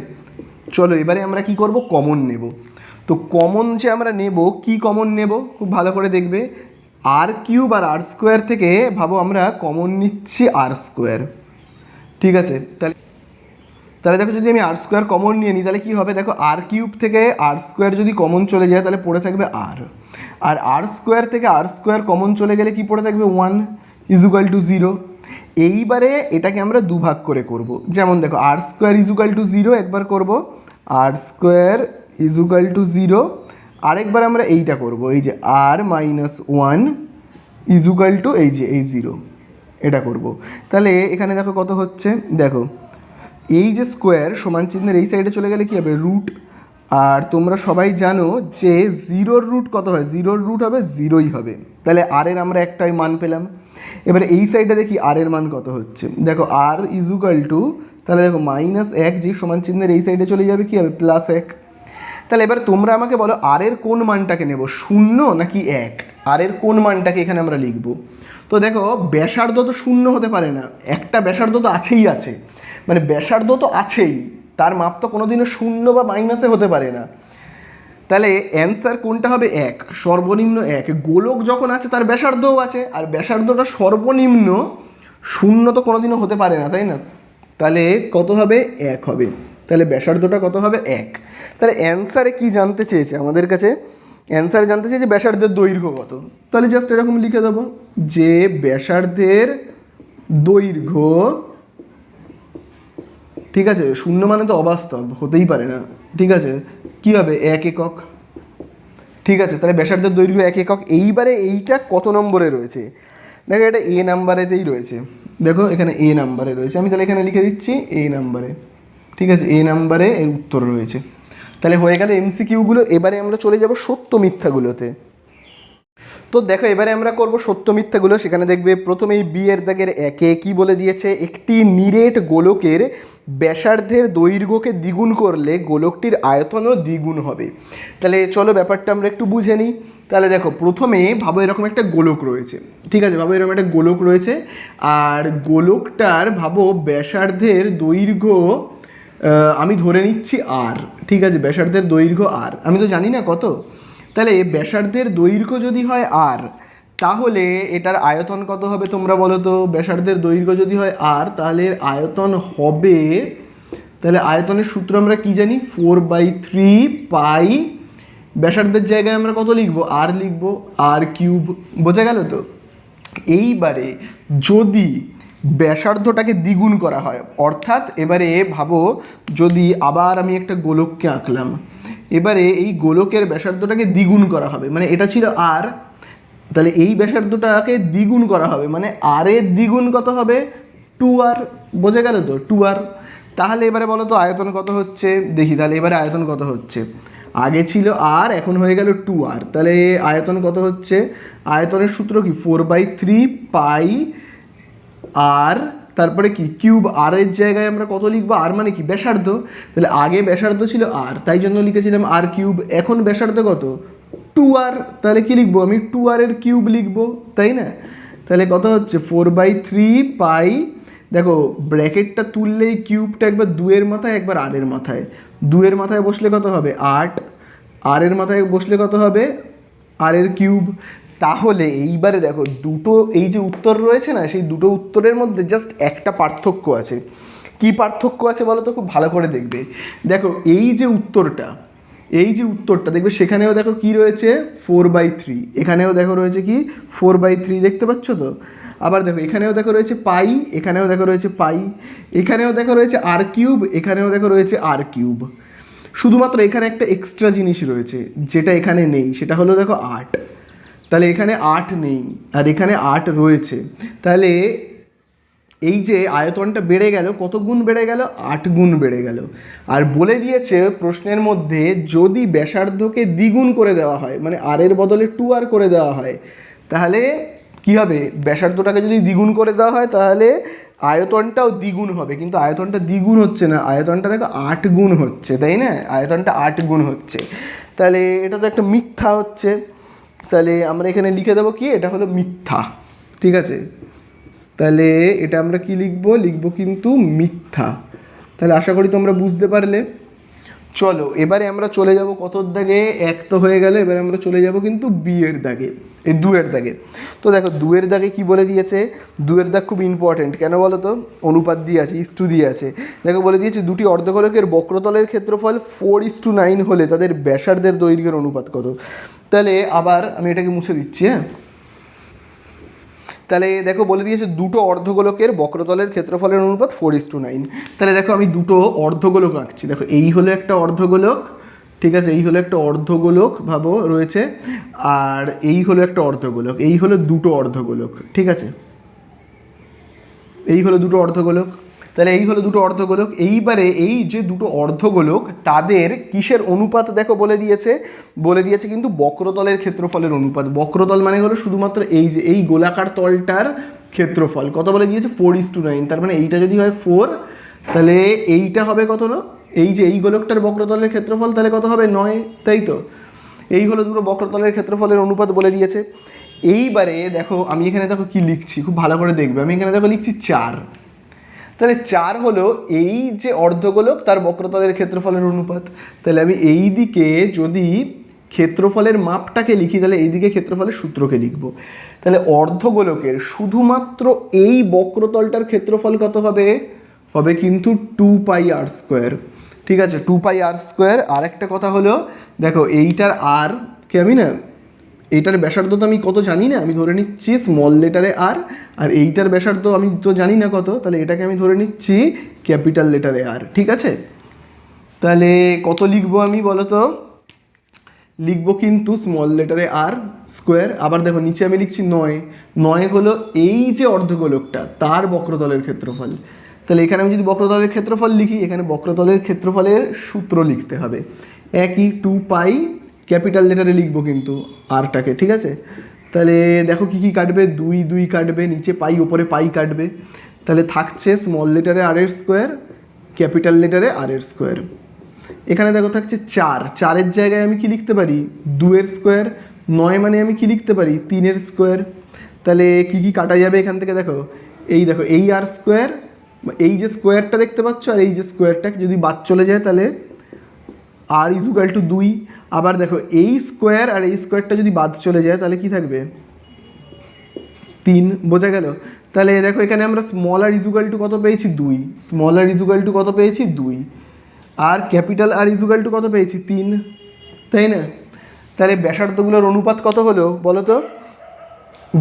S1: চলো এবারে আমরা কি করব, কমন নেব। তো কমন যে আমরা নেব, কি কমন নেব খুব ভালো করে দেখবে, আর কিউব আর আর স্কোয়ার থেকে ভাবো আমরা কমন নিচ্ছি আর স্কোয়ার, ঠিক আছে? তাহলে দেখো যদি আমি আর স্কোয়ার কমন নিয়ে নিই তাহলে কী হবে, দেখো আর কিউব থেকে আর স্কোয়ার যদি কমন চলে যায় তাহলে পড়ে থাকবে আর, আর আর স্কোয়ার থেকে আর স্কোয়ার কমন চলে গেলে কি পড়ে থাকবে 1 ইজুকাল টু 0। এইবারে এটাকে আমরা দুভাগ করে করব, যেমন দেখো আর স্কোয়ার ইজুকাল টু 0 একবার করব, আর স্কোয়ার ইজুকাল টু 0 আরেকবার আমরা এইটা করব, এই যে আর মাইনাস 1 ইজুকাল টু এই যে এই 0 এটা করব। তাহলে এখানে দেখো কত হচ্ছে, দেখো এই যে স্কোয়ার সমান চিহ্নের এই সাইডে চলে গেলে কী হবে রুট, আর তোমরা সবাই জানো যে 0-র রুট কত হয়, 0-র রুট হবে 0ই হবে। তাহলে আর এর আমরা একটাই মান পেলাম। এবারে এই সাইডে দেখি আর এর মান কত হচ্ছে, দেখো আর ইজুকাল টু, তাহলে দেখো -1 যে সমান চিহ্নের এই সাইডে চলে যাবে কী হবে +1। তাহলে এবার তোমরা আমাকে বলো আর এর কোন মানটাকে নেব, 0 নাকি 1? আর এর কোন মানটাকে এখানে আমরা লিখব? তো দেখো ব্যাসার্ধ তো 0 হতে পারে না, একটা ব্যাসার্ধ তো আছেই আছে, মানে ব্যাসার্ধ তো আছেই, তার মাপ তো কোনোদিনও 0 বা মাইনাসে হতে পারে না। তাহলে অ্যান্সার কোনটা হবে, 1, সর্বনিম্ন 1। গোলক যখন আছে তার ব্যাসার্ধও আছে, আর ব্যাসার্ধটা সর্বনিম্ন 0 তো কোনোদিনও হতে পারে না, তাই না? তাহলে কত হবে, 1 হবে। তাহলে ব্যাসার্ধটা কত হবে, 1। তাহলে অ্যান্সারে কি জানতে চেয়েছে আমাদের কাছে, অ্যান্সারে জানতে চেয়েছে ব্যাসার্ধের দৈর্ঘ্য কত। তাহলে জাস্ট এরকম লিখে দেবো যে ব্যাসার্ধের দৈর্ঘ্য, ঠিক আছে? 0 মানে তো অবাস্তব, হতেই পারে না, ঠিক আছে? কী হবে, 1 একক, ঠিক আছে? তাহলে ব্যাসার্ধের দৈর্ঘ্য 1 একক। এইবারে এইটা কত নম্বরে রয়েছে, দেখো এটা এ নাম্বারেতেই রয়েছে, দেখো এখানে এ নাম্বারে রয়েছে, আমি তাহলে এখানে লিখে দিচ্ছি এ নাম্বারে, ঠিক আছে? এ নাম্বারে এর উত্তর রয়েছে। তাহলে হয়ে গেল এমসিকিউগুলো। এবারে আমরা চলে যাব সত্য মিথ্যাগুলোতে। তো দেখো এবারে আমরা করব সত্য মিথ্যাগুলো। সেখানে দেখবে প্রথমেই বি এর দাগের 1-এ কী বলে দিয়েছে, একটি নিরেট গোলকের ব্যাসার্ধের দৈর্ঘ্যকে দ্বিগুণ করলে গোলকটির আয়তনও দ্বিগুণ হবে। তাহলে চলো ব্যাপারটা আমরা একটু বুঝে নিই। তাহলে দেখো প্রথমে ভাবো এরকম একটা গোলক রয়েছে, ঠিক আছে? ভাবো এরকম একটা গোলক রয়েছে, আর গোলকটার ভাবো ব্যাসার্ধের দৈর্ঘ্য আমি ধরে নিচ্ছি আর, ঠিক আছে? ব্যাসার্ধের দৈর্ঘ্য আর, আমি তো জানি না কত। তাহলে ব্যাসার্ধের দৈর্ঘ্য যদি হয় আর, তাহলে এটার আয়তন কত হবে তোমরা বলো তো? ব্যাসার্ধের দৈর্ঘ্য যদি হয় আর, তাহলে আয়তন হবে, তাহলে আয়তনের সূত্র আমরা কি জানি, 4/3 পাই, ব্যাসার্ধের জায়গায় আমরা কত লিখবো, আর লিখবো আর কিউব, বোঝা গেল তো? এইবারে যদি ব্যাসার্ধটাকে দ্বিগুণ করা হয়, অর্থাৎ এবারে ভাবো যদি আবার আমি একটা গোলককে আঁকলাম, এবারে এই গোলকের ব্যাসার্ধটাকে দ্বিগুণ করা হবে, মানে এটা ছিল আর, তাহলে এই ব্যাসার্ধটাকে দ্বিগুণ করা হবে, মানে আর এর দ্বিগুণ কত হবে, 2r, বোঝা গেল তো, 2r। তাহলে এবারে বলো তো আয়তন কত হচ্ছে, দেখি তাহলে এবারে আয়তন কত হচ্ছে, আগে ছিল আর, এখন হয়ে গেল 2r, তাহলে আয়তন কত হচ্ছে, আয়তনের সূত্র কি 4/3 পাই আর, তারপরে কি কিউব, আর এর জায়গায় আমরা কত লিখবো, আর মানে কি ব্যাসার্ধ, তাহলে আগে ব্যাসার্ধ ছিল আর, তাই জন্য লিখেছিলাম আর কিউব, এখন ব্যাসার্ধ কত 2r, তাহলে কি লিখবো আমি 2r এর কিউব লিখবো, তাই না। তাহলে কত হচ্ছে 4/3 পাই, দেখো ব্র্যাকেটটা তুললেই কিউবটা একবার 2 এর মাথায় একবার আর এর মাথায়, 2 এর মাথায় বসলে কত হবে 8, আর এর মাথায় বসলে কত হবে আর এর কিউব। তাহলে এইবারে দেখো দুটো এই যে উত্তর রয়েছে না, সেই দুটো উত্তরের মধ্যে জাস্ট একটা পার্থক্য আছে। কি পার্থক্য আছে বলো তো, খুব ভালো করে দেখবে। দেখো এই যে উত্তরটা, এই যে উত্তরটা দেখবে সেখানেও দেখো কি রয়েছে 4/3, এখানেও দেখো রয়েছে কি 4/3, দেখতে পাচ্ছ তো। আবার দেখো এখানেও দেখো রয়েছে পাই, এখানেও দেখো রয়েছে পাই, এখানেও দেখো রয়েছে আর কিউব, এখানেও দেখো রয়েছে আর কিউব। শুধুমাত্র এখানে একটা এক্সট্রা জিনিস রয়েছে যেটা এখানে নেই, সেটা হলো দেখো 8, তাহলে এখানে 8 নেই আর এখানে 8 রয়েছে। তাহলে এই যে আয়তনটা বেড়ে গেল, কত গুণ বেড়ে গেল, 8 গুণ বেড়ে গেল। আর বলে দিয়েছে প্রশ্নের মধ্যে যদি ব্যাসার্ধকে দ্বিগুণ করে দেওয়া হয়, মানে আর এর বদলে 2r করে দেওয়া হয়, তাহলে কি হবে, ব্যাসার্ধটাকে যদি দ্বিগুণ করে দেওয়া হয় তাহলে আয়তনটাও দ্বিগুণ হবে, কিন্তু আয়তনটা দ্বিগুণ হচ্ছে না, আয়তনটা দেখো 8 গুণ হচ্ছে, তাই না, আয়তনটা 8 গুণ হচ্ছে। তাহলে এটা তো একটা মিথ্যা হচ্ছে, তাহলে আমরা এখানে লিখে দেবো কি, এটা হলো মিথ্যা, ঠিক আছে। তাহলে এটা আমরা কি লিখবো, লিখবো কিন্তু মিথ্যা। তাহলে আশা করি তোমরা বুঝতে পারলে। চলো এবারে আমরা চলে যাব কতর দাগে, এক তো হয়ে গেল, এবারে আমরা চলে যাব কিন্তু বি এর দাগে, এই 2 এর দাগে। তো দেখো 2 এর দাগে কি বলে দিয়েছে, 2 এর দাগ খুব ইম্পর্টেন্ট, কেন বলো তো, অনুপাত দিয়ে আছে, ইস্টু দিয়ে আছে। দেখো বলে দিয়েছে দুটি অর্ধগোলকের বক্রতলের ক্ষেত্রফল 4:9 হলে তাদের ব্যাসার্ধের দৈর্ঘ্যের অনুপাত কত। তাহলে আবার আমি এটাকে মুছে দিচ্ছি, হ্যাঁ। তাহলে দেখো বলে দিয়েছে দুটো অর্ধগোলকের বক্রতলের ক্ষেত্রফলের অনুপাত 4:9। তাহলে দেখো আমি দুটো অর্ধগোলক আঁকছি, দেখো এই হলো একটা অর্ধগোলক, ঠিক আছে, এই হলো একটা অর্ধগোলক ভাবো রয়েছে, আর এই হলো একটা অর্ধগোলক, এই হলো দুটো অর্ধগোলক, ঠিক আছে, এই হলো দুটো অর্ধগোলক। তাহলে এই হলো দুটো অর্ধগোলক। এইবারে এই যে দুটো অর্ধগোলক তাদের কিসের অনুপাত দেখো বলে দিয়েছে, বলে দিয়েছে কিন্তু বক্রতলের ক্ষেত্রফলের অনুপাত। বক্রতল মানে হলো শুধুমাত্র এই যে এই গোলাকার তলটার ক্ষেত্রফল, কত বলে দিয়েছে 4:9। তার মানে এইটা যদি হয় 4, তাহলে এইটা হবে কত না, এই যে এই গোলকটার বক্রতলের ক্ষেত্রফল তাহলে কত হবে 9, তাই তো। এই হলো দুটো বক্রতলের ক্ষেত্রফলের অনুপাত বলে দিয়েছে। এইবারে দেখো আমি এখানে দেখো কি লিখছি, খুব ভালো করে দেখবে, আমি এখানে দেখো লিখছি 4। তাহলে 4 হলো এই যে অর্ধগোলক তার বক্রতলের ক্ষেত্রফলের অনুপাত। তাহলে আমি এই দিকে যদি ক্ষেত্রফলের মাপটাকে লিখি, তাহলে এই দিকে ক্ষেত্রফলের সূত্রকে লিখব। তাহলে অর্ধগোলকের শুধুমাত্র এই বক্রতলটার ক্ষেত্রফল কত হবে, হবে কিন্তু 2πr², ঠিক আছে, 2πr²। আর একটা কথা হলো দেখো এইটার আর কে আমি না, এইটার ব্যাসার্ধ তো আমি কত জানি না, আমি ধরে নিচ্ছি স্মল লেটারে আর, আর এইটার ব্যাসার্ধ আমি তো জানি না কত, তাহলে এটাকে আমি ধরে নিচ্ছি ক্যাপিটাল লেটারে আর, ঠিক আছে। তাহলে কত লিখবো আমি বলো তো, লিখবো কিন্তু স্মল লেটারে r²। আবার দেখো নিচে আমি লিখছি 9, 9 হলো এই যে অর্ধগোলকটা তার বক্রতলের ক্ষেত্রফল। তাহলে এখানে আমি যদি বক্রতলের ক্ষেত্রফল লিখি, এখানে বক্রতলের ক্ষেত্রফলের সূত্র লিখতে হবে, একই 2π ক্যাপিটাল লেটারে লিখবো কিন্তু আরটাকে, ঠিক আছে। তাহলে দেখো কি কি কাটবে, 2 2 কাটবে, নিচে পাই ওপরে পাই কাটবে, তাহলে থাকছে স্মল লেটারে r², ক্যাপিটাল লেটারে r²। এখানে দেখো থাকছে 4, 4-এর জায়গায় আমি কি লিখতে পারি 2² 9 মানে আমি কি লিখতে পারি 3² তাহলে কি কি কাটা যাবে এখান থেকে, দেখো এই r², এই যে স্কোয়ারটা দেখতে পাচ্ছ আর এই যে স্কোয়ারটা যদি বাদ চলে যায় তাহলে r = 2। আবার দেখো এই স্কোয়ার আর এই স্কোয়ারটা যদি বাদ চলে যায় তাহলে কি থাকবে 3, বোঝা গেল। তাহলে দেখো এখানে আমরা স্মল r = কত পেয়েছি 2, স্মল r = কত পেয়েছি 2, আর ক্যাপিটাল R = কত পেয়েছি 3, তাই না। তাহলে ব্যাসার্ধগুলোর অনুপাত কত হলো বলো তো,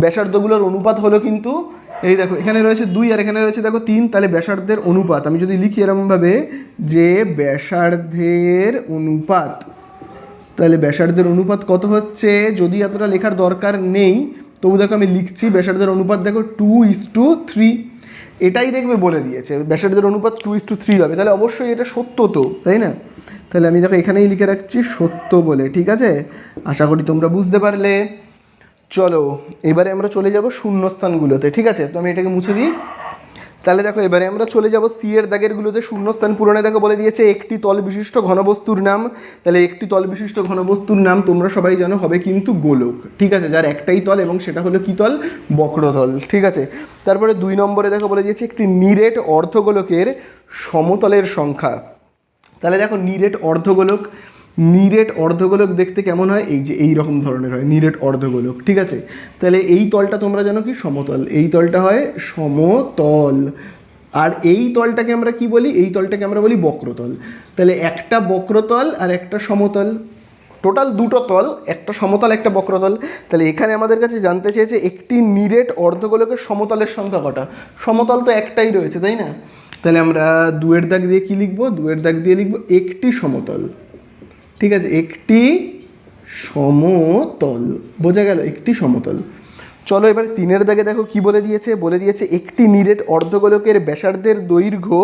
S1: ব্যাসার্ধগুলোর অনুপাত হলো কিন্তু এই দেখো এখানে রয়েছে 2 আর এখানে রয়েছে দেখো 3, তাহলে ব্যাসার্ধের অনুপাত আমি যদি লিখি এরকমভাবে যে ব্যাসার্ধের অনুপাত, তাহলে ব্যাসার্ধের অনুপাত কত হচ্ছে, যদি এতটা লেখার দরকার নেই তবু দেখো আমি লিখছি ব্যাসার্ধের অনুপাত দেখো 2:3, এটাই দেখবে বলে দিয়েছে ব্যাসার্ধের অনুপাত 2:3 হবে, তাহলে অবশ্যই এটা সত্য তো, তাই না? তাহলে আমি দেখো এখানেই লিখে রাখছি সত্য বলে, ঠিক আছে? আশা করি তোমরা বুঝতে পারলে। চলো এবারে আমরা চলে যাব শূন্যস্থানগুলোতে, ঠিক আছে? তো আমি এটাকে মুছে দিই। তাহলে দেখো এবারে আমরা চলে যাব সি এর দাগেরগুলোতে। শূন্যস্থান পূরণে দেখো বলে দিয়েছে একটি তল বিশিষ্ট ঘনবস্তুর নাম। তাহলে একটি তল বিশিষ্ট ঘনবস্তুর নাম তোমরা সবাই জানো হবে কিন্তু গোলক, ঠিক আছে? যার একটাই তল এবং সেটা হলো কি তল, বক্রতল, ঠিক আছে? তারপরে 2 নম্বরে দেখো বলে দিয়েছে একটি নিরেট অর্ধগোলকের সমতলের সংখ্যা। তাহলে দেখো নিরেট অর্ধগোলক দেখতে কেমন হয়, এই যে এই রকম ধরনের হয় নিরেট অর্ধগোলক, ঠিক আছে? তাহলে এই তলটা তোমরা জানো কি সমতল, এই তলটা হয় সমতল, আর এই তলটাকে আমরা কি বলি, এই তলটাকে আমরা বলি বক্রতল। তাহলে একটা বক্রতল আর একটা সমতল, টোটাল দুটো তল, একটা সমতল একটা বক্রতল। তাহলে এখানে আমাদের কাছে জানতে চেয়েছে একটি নিরেট অর্ধগোলকের সমতলের সংখ্যা কটা, সমতল তো একটাই রয়েছে তাই না? তাহলে আমরা 2 এর দাগ দিয়ে কি লিখবো, 2 এর দাগ দিয়ে লিখবো একটি সমতল, ঠিক আছে? একটি সমতল, বোঝা গেল, একটি সমতল। চলো এবার 3 এর দাগে দেখো কি বলে দিয়েছে, বলে দিয়েছে একটি নিরেট অর্ধগোলকের ব্যাসার্ধের দৈর্ঘ্য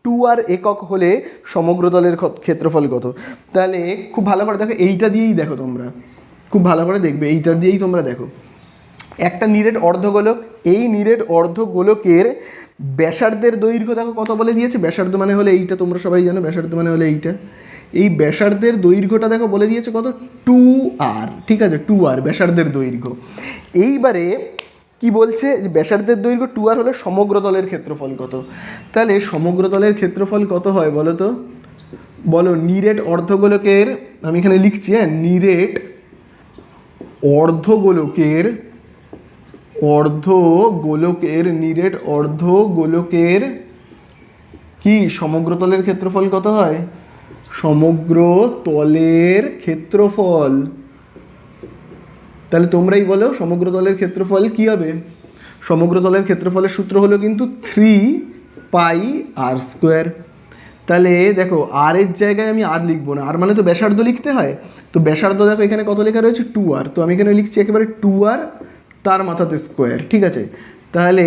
S1: 2r একক হলে সমগ্র তলের ক্ষেত্রফল কত। তাহলে খুব ভালো করে দেখো, এইটা দিয়েই দেখো তোমরা, খুব ভালো করে দেখবে, এইটা দিয়েই তোমরা দেখো একটা নিরেট অর্ধগোলক, এই নিরেট অর্ধগোলকের ব্যাসার্ধের দৈর্ঘ্য দেখো কত বলে দিয়েছে, ব্যাসার্ধ মানে হলে এইটা, তোমরা সবাই জানো ব্যাসার্ধ মানে হলে এইটা, এই ব্যাসার্ধের দৈর্ঘ্যটা দেখো বলে দিয়েছে কত, 2r, ঠিক আছে? 2r ব্যাসার্ধের দৈর্ঘ্য। এইবারে কি বলছে, যে ব্যাসার্ধের দৈর্ঘ্য 2r হলে সমগ্র তলের ক্ষেত্রফল কত। তাহলে সমগ্র তলের ক্ষেত্রফল কত হয় বলো তো, বলো। নিরেট অর্ধগোলকের, আমি এখানে লিখছি, হ্যাঁ, নিরেট অর্ধগোলকের নিরেট অর্ধগোলকের কি সমগ্র তলের ক্ষেত্রফল কত হয়, সমগ্র তলের ক্ষেত্রফল। তাহলে তোমরাই বলো সমগ্র তলের ক্ষেত্রফল কি হবে। সমগ্র তলের ক্ষেত্রফলের সূত্র হলো কিন্তু 3πr²। তাহলে দেখো আর এর জায়গায় আমি আর লিখবো না, আর মানে তো ব্যাসার্ধ লিখতে হয়, তো ব্যাসার্ধ দেখো এখানে কত লেখা রয়েছে 2r, তো আমি এখানে লিখছি একেবারে 2r তার মাথাতে স্কোয়ার, ঠিক আছে? তাহলে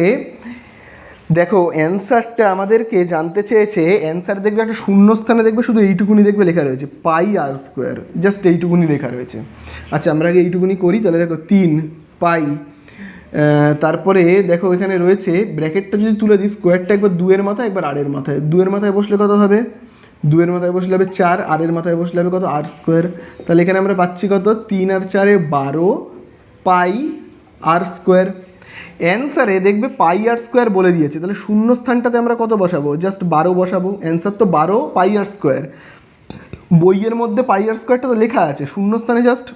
S1: দেখো অ্যান্সারটা আমাদেরকে জানতে চেয়েছে, অ্যান্সার দেখবে একটা শূন্যস্থানে দেখবে শুধু এইটুকুনি দেখবে লেখা রয়েছে πr², জাস্ট এইটুকুনি লেখা রয়েছে। আচ্ছা আমরা আগে এইটুকুনি করি, তাহলে দেখো 3π, তারপরে দেখো এখানে রয়েছে ব্র্যাকেটটা যদি তুলে দিই, স্কোয়ারটা একবার 2 এর মাথায় একবার আর এর মাথায়, 2 এর মাথায় বসলে কত হবে, 2 এর মাথায় বসলে হবে 4, আর এর মাথায় বসলে হবে কত, r²। তাহলে এখানে আমরা পাচ্ছি কত, 3 আর 4 12 πr²। অ্যান্সারে দেখবে πr² বলে দিয়েছে, তাহলে শূন্যস্থানটাতে আমরা কত বসাবো, জাস্ট 12 বসাবো। অ্যান্সার তো 12 πr², বইয়ের মধ্যে πr² তো লেখা আছে, শূন্যস্থানে জাস্ট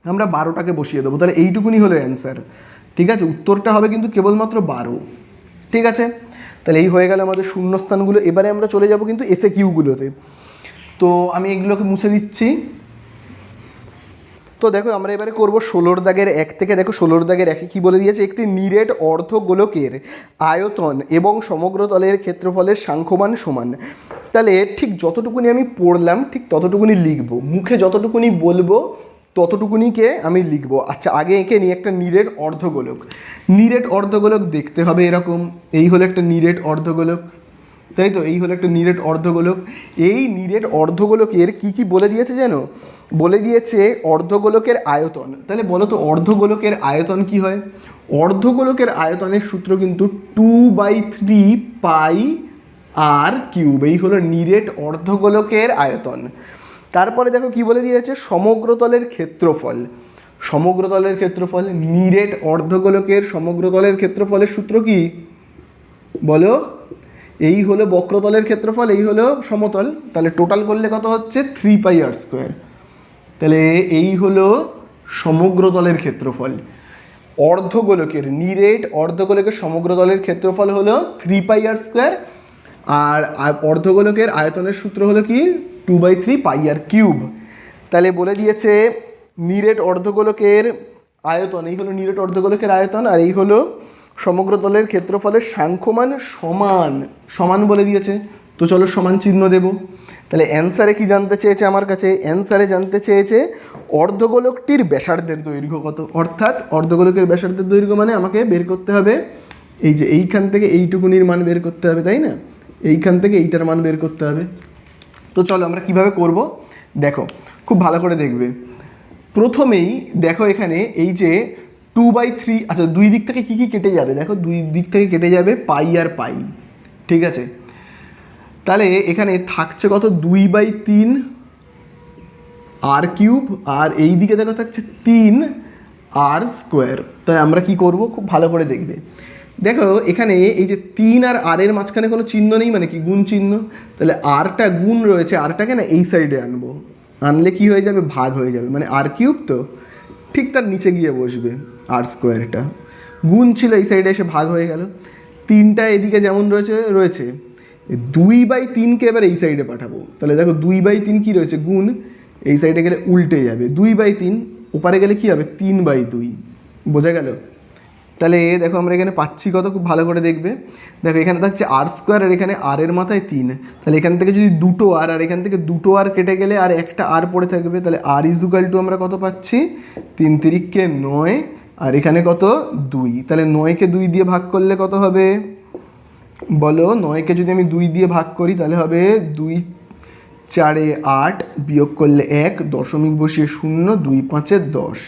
S1: আমরা 12টাকে বসিয়ে দেবো, তাহলে এইটুকুনি হলো অ্যান্সার, ঠিক আছে? উত্তরটা হবে কিন্তু কেবলমাত্র 12, ঠিক আছে? তাহলে এই হয়ে গেল আমাদের শূন্যস্থানগুলো। এবারে আমরা চলে যাব কিন্তু এসএ কিউগুলোতে, তো আমি এগুলোকে মুছে দিচ্ছি। তো দেখো আমরা এবারে করবো 16 দাগের 1 থেকে। দেখো 16 দাগের 1 কি বলে দিয়েছে, একটি নিরেট অর্ধগোলকের আয়তন এবং সমগ্র তলের ক্ষেত্রফলের সাংখ্যমান সমান। তাহলে ঠিক যতটুকুনি আমি পড়লাম ঠিক ততটুকুনি লিখবো, মুখে যতটুকুনি বলবো ততটুকুনিকে আমি লিখবো। আচ্ছা আগে এঁকে নিই একটা নিরেট অর্ধগোলক। নিরেট অর্ধগোলক দেখতে হবে এরকম, এই হলো একটা নিরেট অর্ধগোলক, তাই তো? এই হলো একটা নিরেট অর্ধগোলক। এই নিরেট অর্ধগোলকের কি কি বলে দিয়েছে জানো, বলে দিয়েছে অর্ধগোলকের আয়তন। তাহলে বলো তো অর্ধগোলকের আয়তন কি হয়, অর্ধগোলকের আয়তনের সূত্র কিন্তু 2/3πr³, এই হলো নিরেট অর্ধগোলকের আয়তন। তারপরে দেখো কি বলে দিয়েছে, সমগ্র তলের ক্ষেত্রফল। সমগ্র তলের ক্ষেত্রফল, নিরেট অর্ধগোলকের সমগ্র তলের ক্ষেত্রফলের সূত্র কি বলো, এই হলো বক্রতলের ক্ষেত্রফল, এই হলো সমতল, তাহলে টোটাল করলে কত হচ্ছে 3πr²। তাহলে এই হলো সমগ্র তলের ক্ষেত্রফল। অর্ধগোলকের, নিরেট অর্ধগোলকের সমগ্র তলের ক্ষেত্রফল হলো 3πr², আর অর্ধগোলকের আয়তনের সূত্র হলো কি 2/3πr³। তাহলে বলে দিয়েছে নিরেট অর্ধগোলকের আয়তন, এই হলো নিরেট অর্ধগোলকের আয়তন, আর এই হলো সমগ্র তলের ক্ষেত্রফলের সাংখ্যমান সমান সমান বলে দিয়েছে। তো চলো সমান চিহ্ন দেব। তাহলে অ্যান্সারে কি জানতে চেয়েছে আমার কাছে? অ্যান্সারে জানতে চেয়েছে অর্ধগোলকটির ব্যাসার্ধের দৈর্ঘ্য কত। অর্থাৎ অর্ধগোলকের ব্যাসার্ধের দৈর্ঘ্য মানে আমাকে বের করতে হবে এই যে এইখান থেকে এইটুকুনির মান বের করতে হবে, তাই না? এইখান থেকে এইটার মান বের করতে হবে। তো চলো আমরা কিভাবে করব দেখো, খুব ভালো করে দেখবে। প্রথমেই দেখো এখানে এই যে 2/3, আচ্ছা দুই দিক থেকে কী কী কেটে যাবে দেখো, দুই দিক থেকে কেটে যাবে পাই আর পাই, ঠিক আছে? তাহলে এখানে থাকছে কত, 2/3 আর কিউব, আর এই দিকে দেখো থাকছে 3 আর স্কোয়ার। তাই আমরা কি করব, খুব ভালো করে দেখবে। দেখো এখানে এই যে 3 আর এর মাঝখানে কোনো চিহ্ন নেই, মানে কি গুণ চিহ্ন। তাহলে আরটা গুণ রয়েছে, আরটাকে না এই সাইডে আনবো, আনলে কি হয়ে যাবে, ভাগ হয়ে যাবে, মানে আর কিউব তো ঠিক তার নিচে গিয়ে বসবে আর স্কোয়ারটা। গুণ ছিল, এই সাইডে এসে ভাগ হয়ে গেল। 3টা এদিকে যেমন রয়েছে 2/3কে এবার এই সাইডে পাঠাবো। তাহলে দেখো 2/3 কী রয়েছে, গুণ, এই সাইডে গেলে উল্টে যাবে, 2/3 ওপারে গেলে কী হবে, 3/2। বোঝা গেল? তাহলে দেখো আমরা এখানে পাচ্ছি কত, খুব ভালো করে দেখবে। দেখো এখানে থাকছে আর স্কোয়ার, আর এখানে আর এর মাথায় 3। তাহলে এখান থেকে যদি দুটো আর এখান থেকে দুটো আর কেটে গেলে আর একটা আর পড়ে থাকবে। তাহলে আর ইজুকাল টু আমরা কত পাচ্ছি, 3 3কে 9, আর এখানে কত 2। তাহলে 9কে 2 দিয়ে ভাগ করলে কত হবে বলো? 9কে যদি আমি 2 দিয়ে ভাগ করি তাহলে হবে 2 4 8, বিয়োগ করলে 1, দশমিক বসিয়ে 0, 2 5 10।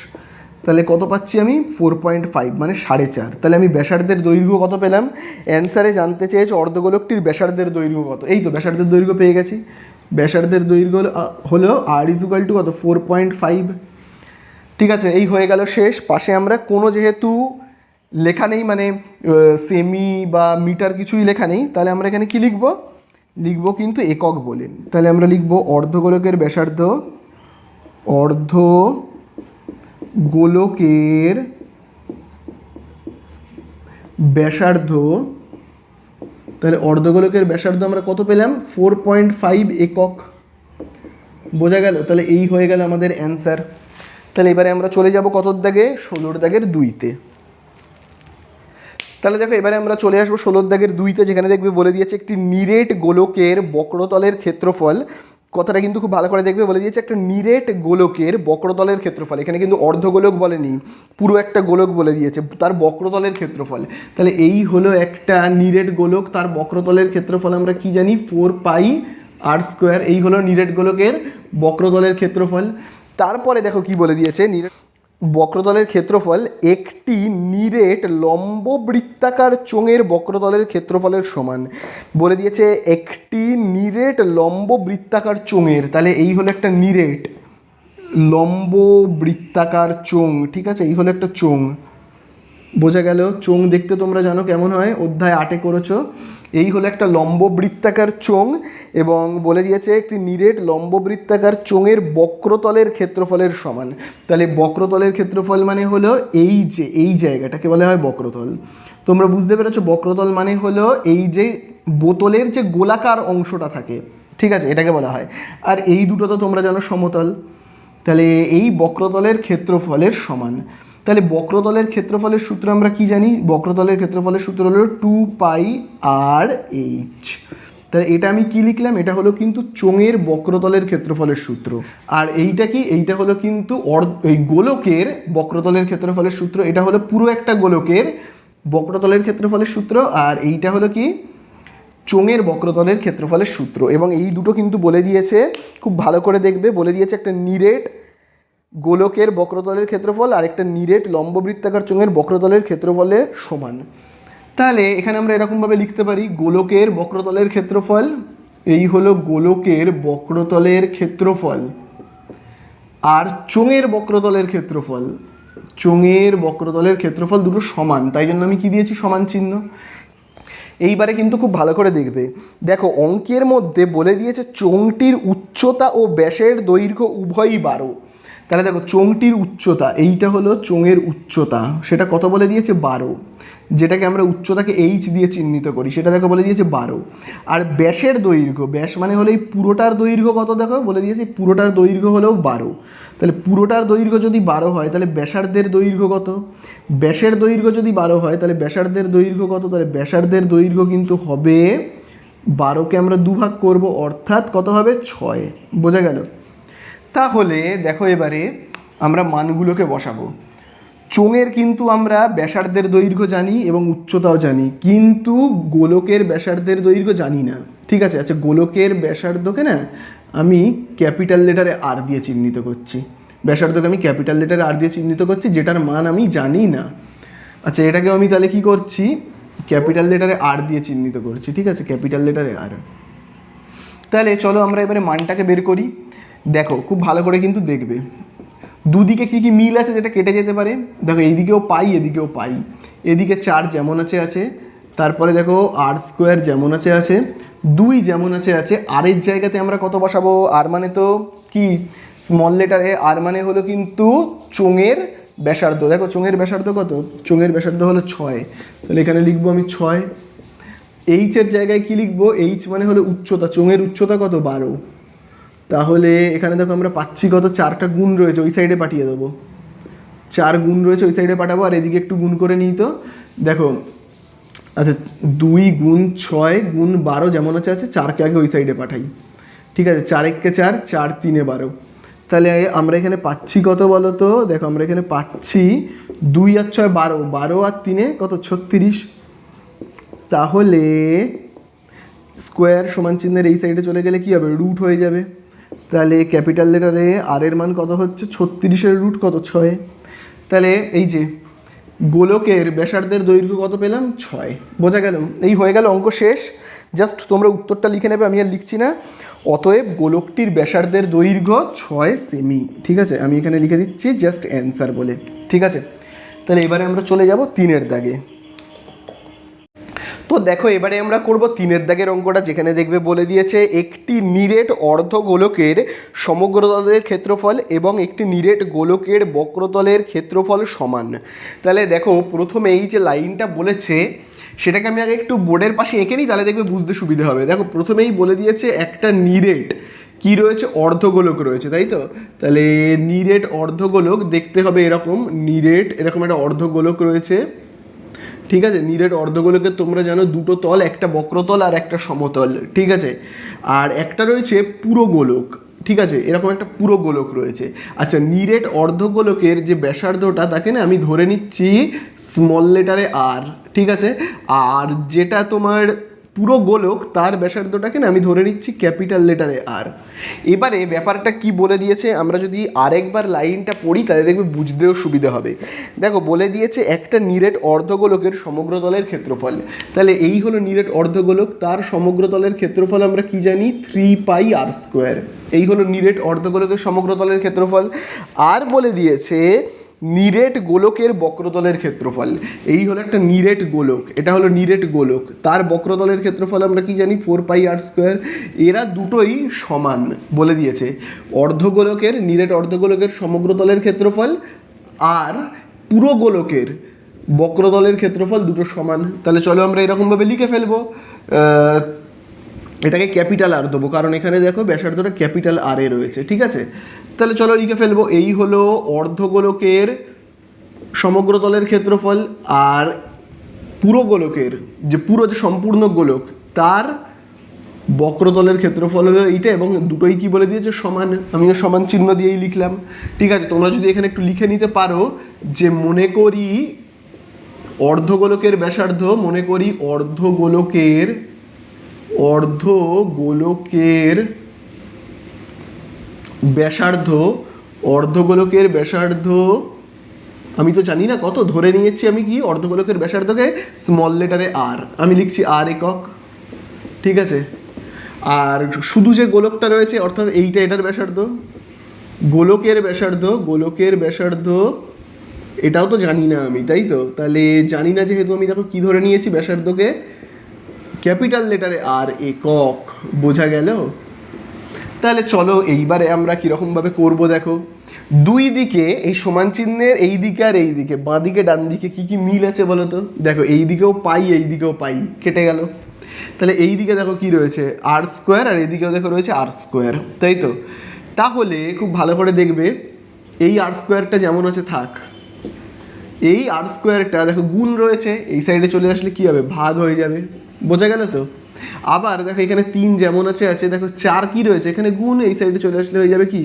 S1: তাহলে কত পাচ্ছি আমি, 4.5 মানে 4.5। তাহলে আমি ব্যাসার্ধের দৈর্ঘ্য কত পেলাম? অ্যান্সারে জানতে চেয়েছে অর্ধগোলকটির ব্যাসার্ধের দৈর্ঘ্য কত। এই তো ব্যাসার্ধের দৈর্ঘ্য পেয়ে গেছি। ব্যাসার্ধের দৈর্ঘ্য হলো আর ইজুকাল টু কত, 4.5। ঠিক আছে, এই হয়ে গেল শেষ। পাশে আমরা কোনো যেহেতু লেখা নেই, মানে সেমি বা মিটার কিছুই লেখা নেই, তাহলে আমরা এখানে কি লিখব, লিখব কিন্তু একক বলে। তাহলে আমরা লিখব অর্ধগোলকের ব্যাসার্ধ, অর্ধগোলকের ব্যাসার্ধ। তাহলে অর্ধগোলকের ব্যাসার্ধ আমরা কত পেলাম, 4.5 একক। বোঝা গেল? তাহলে এই হয়ে গেল আমাদের অ্যান্সার। তাহলে এবারে আমরা চলে যাব কতর দাগে, 16 দাগের 2-তে। তাহলে দেখো এবারে আমরা চলে আসবো 16 দাগের 2-তে, যেখানে দেখবে বলে দিয়েছে একটি নিরেট গোলকের বক্রতলের ক্ষেত্রফল। কথাটা কিন্তু খুব ভালো করে দেখবে, বলে দিয়েছে একটা নিরেট গোলকের বক্রতলের ক্ষেত্রফল। এখানে কিন্তু অর্ধগোলক বলেনি, পুরো একটা গোলক বলে দিয়েছে, তার বক্রতলের ক্ষেত্রফল। তাহলে এই হলো একটা নিরেট গোলক, তার বক্রতলের ক্ষেত্রফল আমরা কি জানি, 4π আর স্কোয়ার। এই হলো নিরেট গোলকের বক্রতলের ক্ষেত্রফল। তারপরে দেখো কি বলে দিয়েছে, বক্রতলের ক্ষেত্রফল একটি নিরেট লম্ব বৃত্তাকার চোঙের বক্রতলের ক্ষেত্রফলের সমান। বলে দিয়েছে একটি নিরেট লম্ব বৃত্তাকার চোঙের, তাহলে এই হলো একটা নিরেট লম্ব বৃত্তাকার চোঙ। ঠিক আছে, এই হলো একটা চোঙ। বোঝা গেল? চোঙ দেখতে তোমরা জানো কেমন হয়, অধ্যায় 8-এ করেছো। এই হলো একটা লম্ব বৃত্তাকার চোঙ, এবং বলে দিয়েছে একটি নিরেট লম্ব বৃত্তাকার চোঙের বক্রতলের ক্ষেত্রফলের সমান। তাহলে বক্রতলের ক্ষেত্রফল মানে হলো এই যে এই জায়গাটাকে বলা হয় বক্রতল। তোমরা বুঝতে পেরেছো, বক্রতল মানে হলো এই যে বোতলের যে গোলাকার অংশটা থাকে, ঠিক আছে, এটাকে বলা হয়। আর এই দুটো তো তোমরা জানো সমতল। তাহলে এই বক্রতলের ক্ষেত্রফলের সমান। তাহলে বক্রতলের ক্ষেত্রফলের সূত্র আমরা কি জানি, বক্রতলের ক্ষেত্রফলের সূত্র হলো 2πr/h। তাহলে এটা আমি কি লিখলাম, এটা হলো কিন্তু চোঙের বক্রতলের ক্ষেত্রফলের সূত্র। আর এইটা কি, এইটা হলো কিন্তু এই গোলকের বক্রতলের ক্ষেত্রফলের সূত্র। এটা হলো পুরো একটা গোলকের বক্রতলের ক্ষেত্রফলের সূত্র, আর এইটা হলো কি চোঙের বক্রতলের ক্ষেত্রফলের সূত্র। এবং এই দুটো কিন্তু বলে দিয়েছে, খুব ভালো করে দেখবে, বলে দিয়েছে একটা নিরেট গোলকের বক্রতলের ক্ষেত্রফল আর একটা নিরেট লম্ববৃত্তাকার চোঙের বক্রতলের ক্ষেত্রফলের সমান। তাহলে এখানে আমরা এরকমভাবে লিখতে পারি, গোলকের বক্রতলের ক্ষেত্রফল, এই হলো গোলকের বক্রতলের ক্ষেত্রফল, আর চোঙের বক্রতলের ক্ষেত্রফল, চোঙের বক্রতলের ক্ষেত্রফল দুটো সমান, তাই জন্য আমি কি দিয়েছি, সমান চিহ্ন। এইবারে কিন্তু খুব ভালো করে দেখবে, দেখো অঙ্কের মধ্যে বলে দিয়েছে চোঙটির উচ্চতা ও ব্যাসের দৈর্ঘ্য উভয়ই 12। তাহলে দেখো চোঙটির উচ্চতা, এইটা হলো চোঙের উচ্চতা, সেটা কত বলে দিয়েছে, 12। যেটাকে আমরা উচ্চতাকে এইচ দিয়ে চিহ্নিত করি, সেটা দেখো বলে দিয়েছে 12। আর ব্যাসের দৈর্ঘ্য, ব্যাস মানে হলো এই পুরোটার দৈর্ঘ্য কত, দেখো বলে দিয়েছে পুরোটার দৈর্ঘ্য হলো 12। তাহলে পুরোটার দৈর্ঘ্য যদি 12 হয় তাহলে ব্যাসার্ধের দৈর্ঘ্য কত, ব্যাসের দৈর্ঘ্য যদি 12 হয় তাহলে ব্যাসার্ধের দৈর্ঘ্য কত, তাহলে ব্যাসার্ধের দৈর্ঘ্য কিন্তু হবে 12কে আমরা দুভাগ করব, অর্থাৎ কত হবে 6। বোঝা গেল? তাহলে দেখো এবারে আমরা মানগুলোকে বসাবো। চোঙের কিন্তু আমরা ব্যাসার্ধের দৈর্ঘ্য জানি এবং উচ্চতাও জানি, কিন্তু গোলকের ব্যাসার্ধের দৈর্ঘ্য জানি না। ঠিক আছে, আচ্ছা গোলকের ব্যাসার্ধকে না আমি ক্যাপিটাল লেটারে আর দিয়ে চিহ্নিত করছি, ব্যাসার্ধকে আমি ক্যাপিটাল লেটারে আর দিয়ে চিহ্নিত করছি, যেটার মান আমি জানি না। আচ্ছা এটাকেও আমি তাহলে কি করছি, ক্যাপিটাল লেটারে আর দিয়ে চিহ্নিত করছি। ঠিক আছে, ক্যাপিটাল লেটারে আর। তাহলে চলো আমরা এবারে মানটাকে বের করি। দেখো খুব ভালো করে কিন্তু দেখবে দুদিকে কী কী মিল আছে যেটা কেটে যেতে পারে। দেখো এইদিকেও পাই, এদিকেও পাই, এদিকে 4 যেমন আছে, তারপরে দেখো আর স্কোয়ার যেমন আছে, 2 যেমন আছে। আরের জায়গাতে আমরা কত বসাবো, আর মানে তো কি স্মল লেটারে, আর মানে হলো কিন্তু চোঙের ব্যাসার্ধ। দেখো চোঙের ব্যাসার্ধ কত, চোঙের ব্যাসার্ধ হলো 6, তাহলে এখানে লিখবো আমি 6। এইচের জায়গায় কি লিখবো, এইচ মানে হলো উচ্চতা, চোঙের উচ্চতা কত 12। তাহলে এখানে দেখো আমরা পাচ্ছি কত, 4টা গুণ রয়েছে, ওই সাইডে পাঠিয়ে দেবো, 4 গুণ রয়েছে ওই সাইডে পাঠাবো। আর এদিকে একটু গুণ করে নিই, তো দেখো আচ্ছা 2 গুণ 6 গুণ 12 যেমন আছে, 4কে আগে ওই সাইডে পাঠাই। ঠিক আছে, 4 একে 4, 4 3 12। তাহলে আমরা এখানে পাচ্ছি কত বলো তো, দেখো আমরা এখানে পাচ্ছি 2 আর 6 12, 12 আর 3 কত 36। তাহলে স্কোয়ার সমান চিহ্নের এই সাইডে চলে গেলে কি হবে, রুট হয়ে যাবে। তাহলে ক্যাপিটাল লেটারে আর এর মান কত হচ্ছে, 36-এর রুট কত 6। তাহলে এই যে গোলকের ব্যাসার্ধের দৈর্ঘ্য কত পেলাম, 6। বোঝা গেল? এই হয়ে গেল অঙ্ক শেষ। জাস্ট তোমরা উত্তরটা লিখে নেবে, আমি আর লিখছি না। অতএব গোলকটির ব্যাসার্ধের দৈর্ঘ্য 6 সেমি। ঠিক আছে, আমি এখানে লিখে দিচ্ছি জাস্ট অ্যান্সার বলে। ঠিক আছে, তাহলে এবারে আমরা চলে যাব 3-এর দাগে। তো দেখো এবারে আমরা করব 3-এর দাগের অঙ্কটা, যেখানে দেখবে বলে দিয়েছে একটি নিরেট অর্ধগোলকের সমগ্র তলের ক্ষেত্রফল এবং একটি নিরেট গোলকের বক্রতলের ক্ষেত্রফল সমান। তাহলে দেখো প্রথমে এই যে লাইনটা বলেছে সেটাকে আমি আগে একটু বোর্ডের পাশে এঁকে নিই, তাহলে দেখবে বুঝতে সুবিধা হবে। দেখো প্রথমেই বলে দিয়েছে একটা নিরেট কি রয়েছে, অর্ধগোলক রয়েছে, তাই তো? তাহলে নিরেট অর্ধগোলক দেখতে হবে এরকম, নিরেট এরকম একটা অর্ধগোলক রয়েছে। ঠিক আছে, নিরেট অর্ধগোলকের তোমরা জানো দুটো তল, একটা বক্রতল আর একটা সমতল। ঠিক আছে, আর একটা রয়েছে পুরো গোলক। ঠিক আছে, এরকম একটা পুরো গোলক রয়েছে। আচ্ছা নিরেট অর্ধগোলকের যে ব্যাসার্ধটা তাকে না আমি ধরে নিচ্ছি স্মল লেটারে আর। ঠিক আছে, আর যেটা তোমার পুরো গোলক তার ব্যাসার্ধটাকে না আমি ধরে নিচ্ছি ক্যাপিটাল লেটারে আর। এবারে ব্যাপারটা কি বলে দিয়েছে, আমরা যদি আরেকবার লাইনটা পড়ি তাহলে দেখবে বুঝতেও সুবিধা হবে। দেখো বলে দিয়েছে একটা নিরেট অর্ধগোলকের সমগ্র তলের ক্ষেত্রফল। তাহলে এই হলো নিরেট অর্ধগোলক, তার সমগ্র তলের ক্ষেত্রফল আমরা কি জানি, 3πr²। এই হলো নিরেট অর্ধগোলকের সমগ্র তলের ক্ষেত্রফল। আর বলে দিয়েছে নিরেট গোলকের বক্রতলের ক্ষেত্রফল। এই হলো একটা নিরেট গোলক, এটা হলো নিরেট গোলক, তার বক্রতলের ক্ষেত্রফল আমরা কি জানি 4πr²। এরা দুটোই সমান বলে দিয়েছে, অর্ধগোলকের নিরেট অর্ধগোলকের সমগ্র তলের ক্ষেত্রফল আর পুরো গোলকের বক্রতলের ক্ষেত্রফল দুটো সমান। তাহলে চলো আমরা এরকমভাবে লিখে ফেলবো, এটাকে ক্যাপিটাল আর দেবো, কারণ এখানে দেখো ব্যাসার্ধটা ক্যাপিটাল আর এ রয়েছে। ঠিক আছে, তাহলে চলো লিখে ফেলবো, এই হলো অর্ধগোলকের সমগ্র তলের ক্ষেত্রফল আর পুরো গোলকের যে সম্পূর্ণ গোলক তার বক্রতলের ক্ষেত্রফল হলো এইটা, এবং দুটোই কি বলে দিয়েছে সমান, আমিও সমান চিহ্ন দিয়েই লিখলাম। ঠিক আছে, তোমরা যদি এখানে একটু লিখে নিতে পারো যে মনে করি অর্ধগোলকের ব্যাসার্ধ, মনে করি অর্ধগোলকের ব্যাসার্ধ, অর্ধগোলকের ব্যাসার্ধ আমি তো জানি না কত, ধরে নিয়েছি আমি কি অর্ধগোলকের ব্যাসার্ধকে স্মল লেটারে আর, আমি লিখছি আর একক। ঠিক আছে, আর শুধু যে গোলকটা রয়েছে অর্থাৎ এইটা এটার ব্যাসার্ধ, গোলকের ব্যাসার্ধ এটাও তো জানি না আমি, তাই তো? তাহলে জানি না যেহেতু আমি দেখো কি ধরে নিয়েছি ব্যাসার্ধকে ক্যাপিটাল লেটারে আর একক। বোঝা গেল? তাহলে চলো এইবারে আমরা কীরকমভাবে করবো দেখো। দুই দিকে এই সমান চিহ্নের এই দিকে আর এই দিকে, বাঁ দিকে ডান দিকে কি কি মিল আছে বলো তো? দেখো এই দিকেও পাই, এই দিকেও পাই, কেটে গেল। তাহলে এই দিকে দেখো কি রয়েছে, আর স্কোয়ার, আর এইদিকেও দেখো রয়েছে আর স্কোয়ার, তাই তো? তাহলে খুব ভালো করে দেখবে, এই আর স্কোয়ারটা যেমন আছে থাক, এই আর স্কোয়ারটা দেখো গুণ রয়েছে, এই সাইডে চলে আসলে কি হবে, ভাগ হয়ে যাবে। বোঝা গেল তো? আবার দেখো এখানে 3 যেমন আছে দেখো 4 কি রয়েছে এখানে গুণ, এই সাইডে চলে আসলে হয়ে যাবে কি,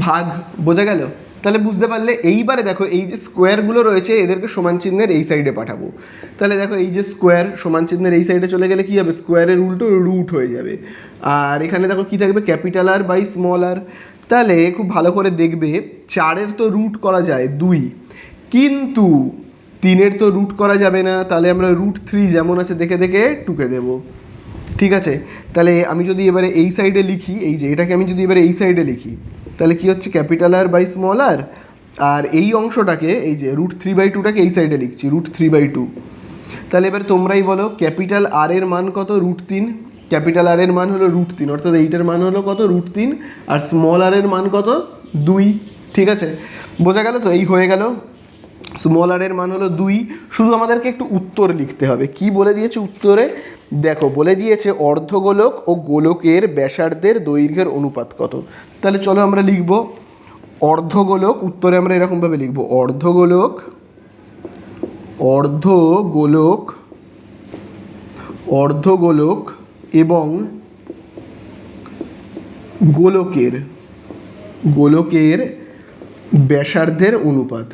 S1: ভাগ। বোঝা গেল? তাহলে বুঝতে পারলে। এইবারে দেখো এই যে স্কোয়ারগুলো রয়েছে এদেরকে সমান চিহ্নের এই সাইডে পাঠাবো। তাহলে দেখো এই যে স্কোয়ার সমান চিহ্নের এই সাইডে চলে গেলে কি হবে, স্কোয়ারের উল্টো রুট হয়ে যাবে। আর এখানে দেখো কি থাকবে, ক্যাপিটাল আর বাই স্মল আর। তাহলে খুব ভালো করে দেখবে, 4-এর তো রুট করা যায় 2, কিন্তু 3-এর তো রুট করা যাবে না। তাহলে আমরা √3 যেমন আছে দেখে দেখে টুকে দেব। ঠিক আছে? তাহলে আমি যদি এবারে এই সাইডে লিখি, এই যে এটাকে আমি যদি এবারে এই সাইডে লিখি, তাহলে কি হচ্ছে, ক্যাপিটাল আর বাই স্মল আর। আর এই অংশটাকে এই যে √3/2টাকে এই সাইডে লিখছি √3/2। তাহলে এবার তোমরাই বলো, ক্যাপিটাল আর এর মান কত, √3। ক্যাপিটাল আর এর মান হলো √3, অর্থাৎ এইটার মান হলো কত, √3। আর স্মল আর এর মান কত, 2। ঠিক আছে? বোঝা গেল তো? এই হয়ে গেল, স্মল আর এর মান হলো 2। শুধু আমাদেরকে একটু উত্তর লিখতে হবে। কি বলে দিয়েছে উত্তরে? দেখো বলে দিয়েছে অর্ধগোলক ও গোলকের ব্যাসার্ধের দৈর্ঘ্যের অনুপাত কত। তাহলে চলো আমরা লিখব অর্ধগোলক। উত্তরে আমরা এরকমভাবে লিখব, অর্ধগোলক, অর্ধগোলক, অর্ধগোলক এবং গোলকের, গোলকের ব্যাসার্ধের অনুপাত,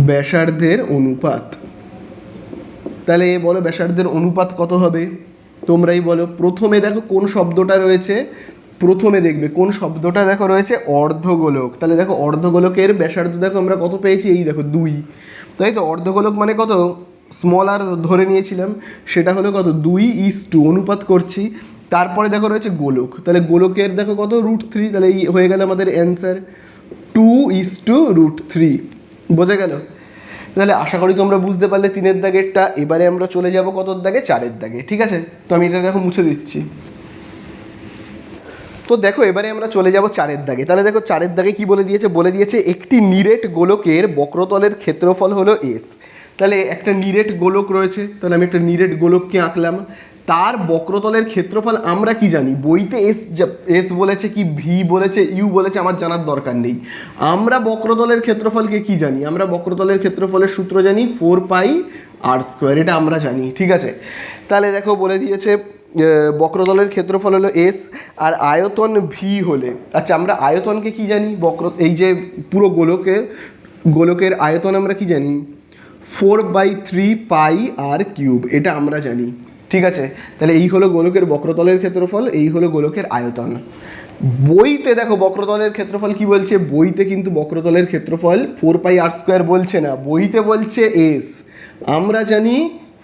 S1: ব্যাসার্ধের অনুপাত। তাহলে বলো ব্যাসার্ধের অনুপাত কত হবে, তোমরাই বলো। প্রথমে দেখো কোন শব্দটা রয়েছে, প্রথমে দেখবে কোন শব্দটা দেখো রয়েছে, অর্ধগোলক। তাহলে দেখো অর্ধগোলকের ব্যাসার্ধ দেখো আমরা কত পেয়েছি, এই দেখো 2, তাই তো? অর্ধগোলক মানে কত, স্মল আর ধরে নিয়েছিলাম, সেটা হলো কত, 2:2 অনুপাত করছি। তারপরে দেখো রয়েছে গোলক, তাহলে গোলকের দেখো কত, √3। তাহলে এই হয়ে গেল আমাদের অ্যান্সার, 2:√3। বোঝা গেল? তাহলে আশা করি তোমরা বুঝতে পারলে 3-এর দাগেরটা। এবারে আমরা চলে যাব কতর দাগে, 4-এর দাগে। ঠিক আছে? তো আমি এটা দেখো মুছে দিচ্ছি। তো দেখো এবারে আমরা চলে যাব 4-এর দাগে। তাহলে দেখো 4-এর দাগে কি বলে দিয়েছে, বলে দিয়েছে একটি নিরেট গোলকের বক্রতলের ক্ষেত্রফল হলো S। তাহলে একটা নিরেট গোলক রয়েছে, তাহলে আমি একটা নিরেট গোলককে আঁকলাম, তার বক্রতলের ক্ষেত্রফল আমরা কি জানি, বইতে এস বলেছে কি ভি বলেছে ইউ বলেছে আমার জানার দরকার নেই। আমরা বক্রতলের ক্ষেত্রফলকে কি জানি, আমরা বক্রতলের ক্ষেত্রফলের সূত্র জানি 4πr², এটা আমরা জানি। ঠিক আছে? তাহলে দেখো বলে দিয়েছে বক্রতলের ক্ষেত্রফল হলো এস, আর আয়তন ভি হলে, আচ্ছা আমরা আয়তনকে কি জানি, এই যে পুরো গোলকের আয়তন আমরা কি জানি, 4/3πr³, এটা আমরা জানি। ঠিক আছে? তাহলে এই হলো গোলকের বক্রতলের ক্ষেত্রফল, এই হলো গোলকের আয়তন। বইতে দেখো বক্রতলের ক্ষেত্রফল কি বলছে, বইতে কিন্তু বক্রতলের ক্ষেত্রফল 4πr² বলছে না, বইতে বলছে এস। আমরা জানি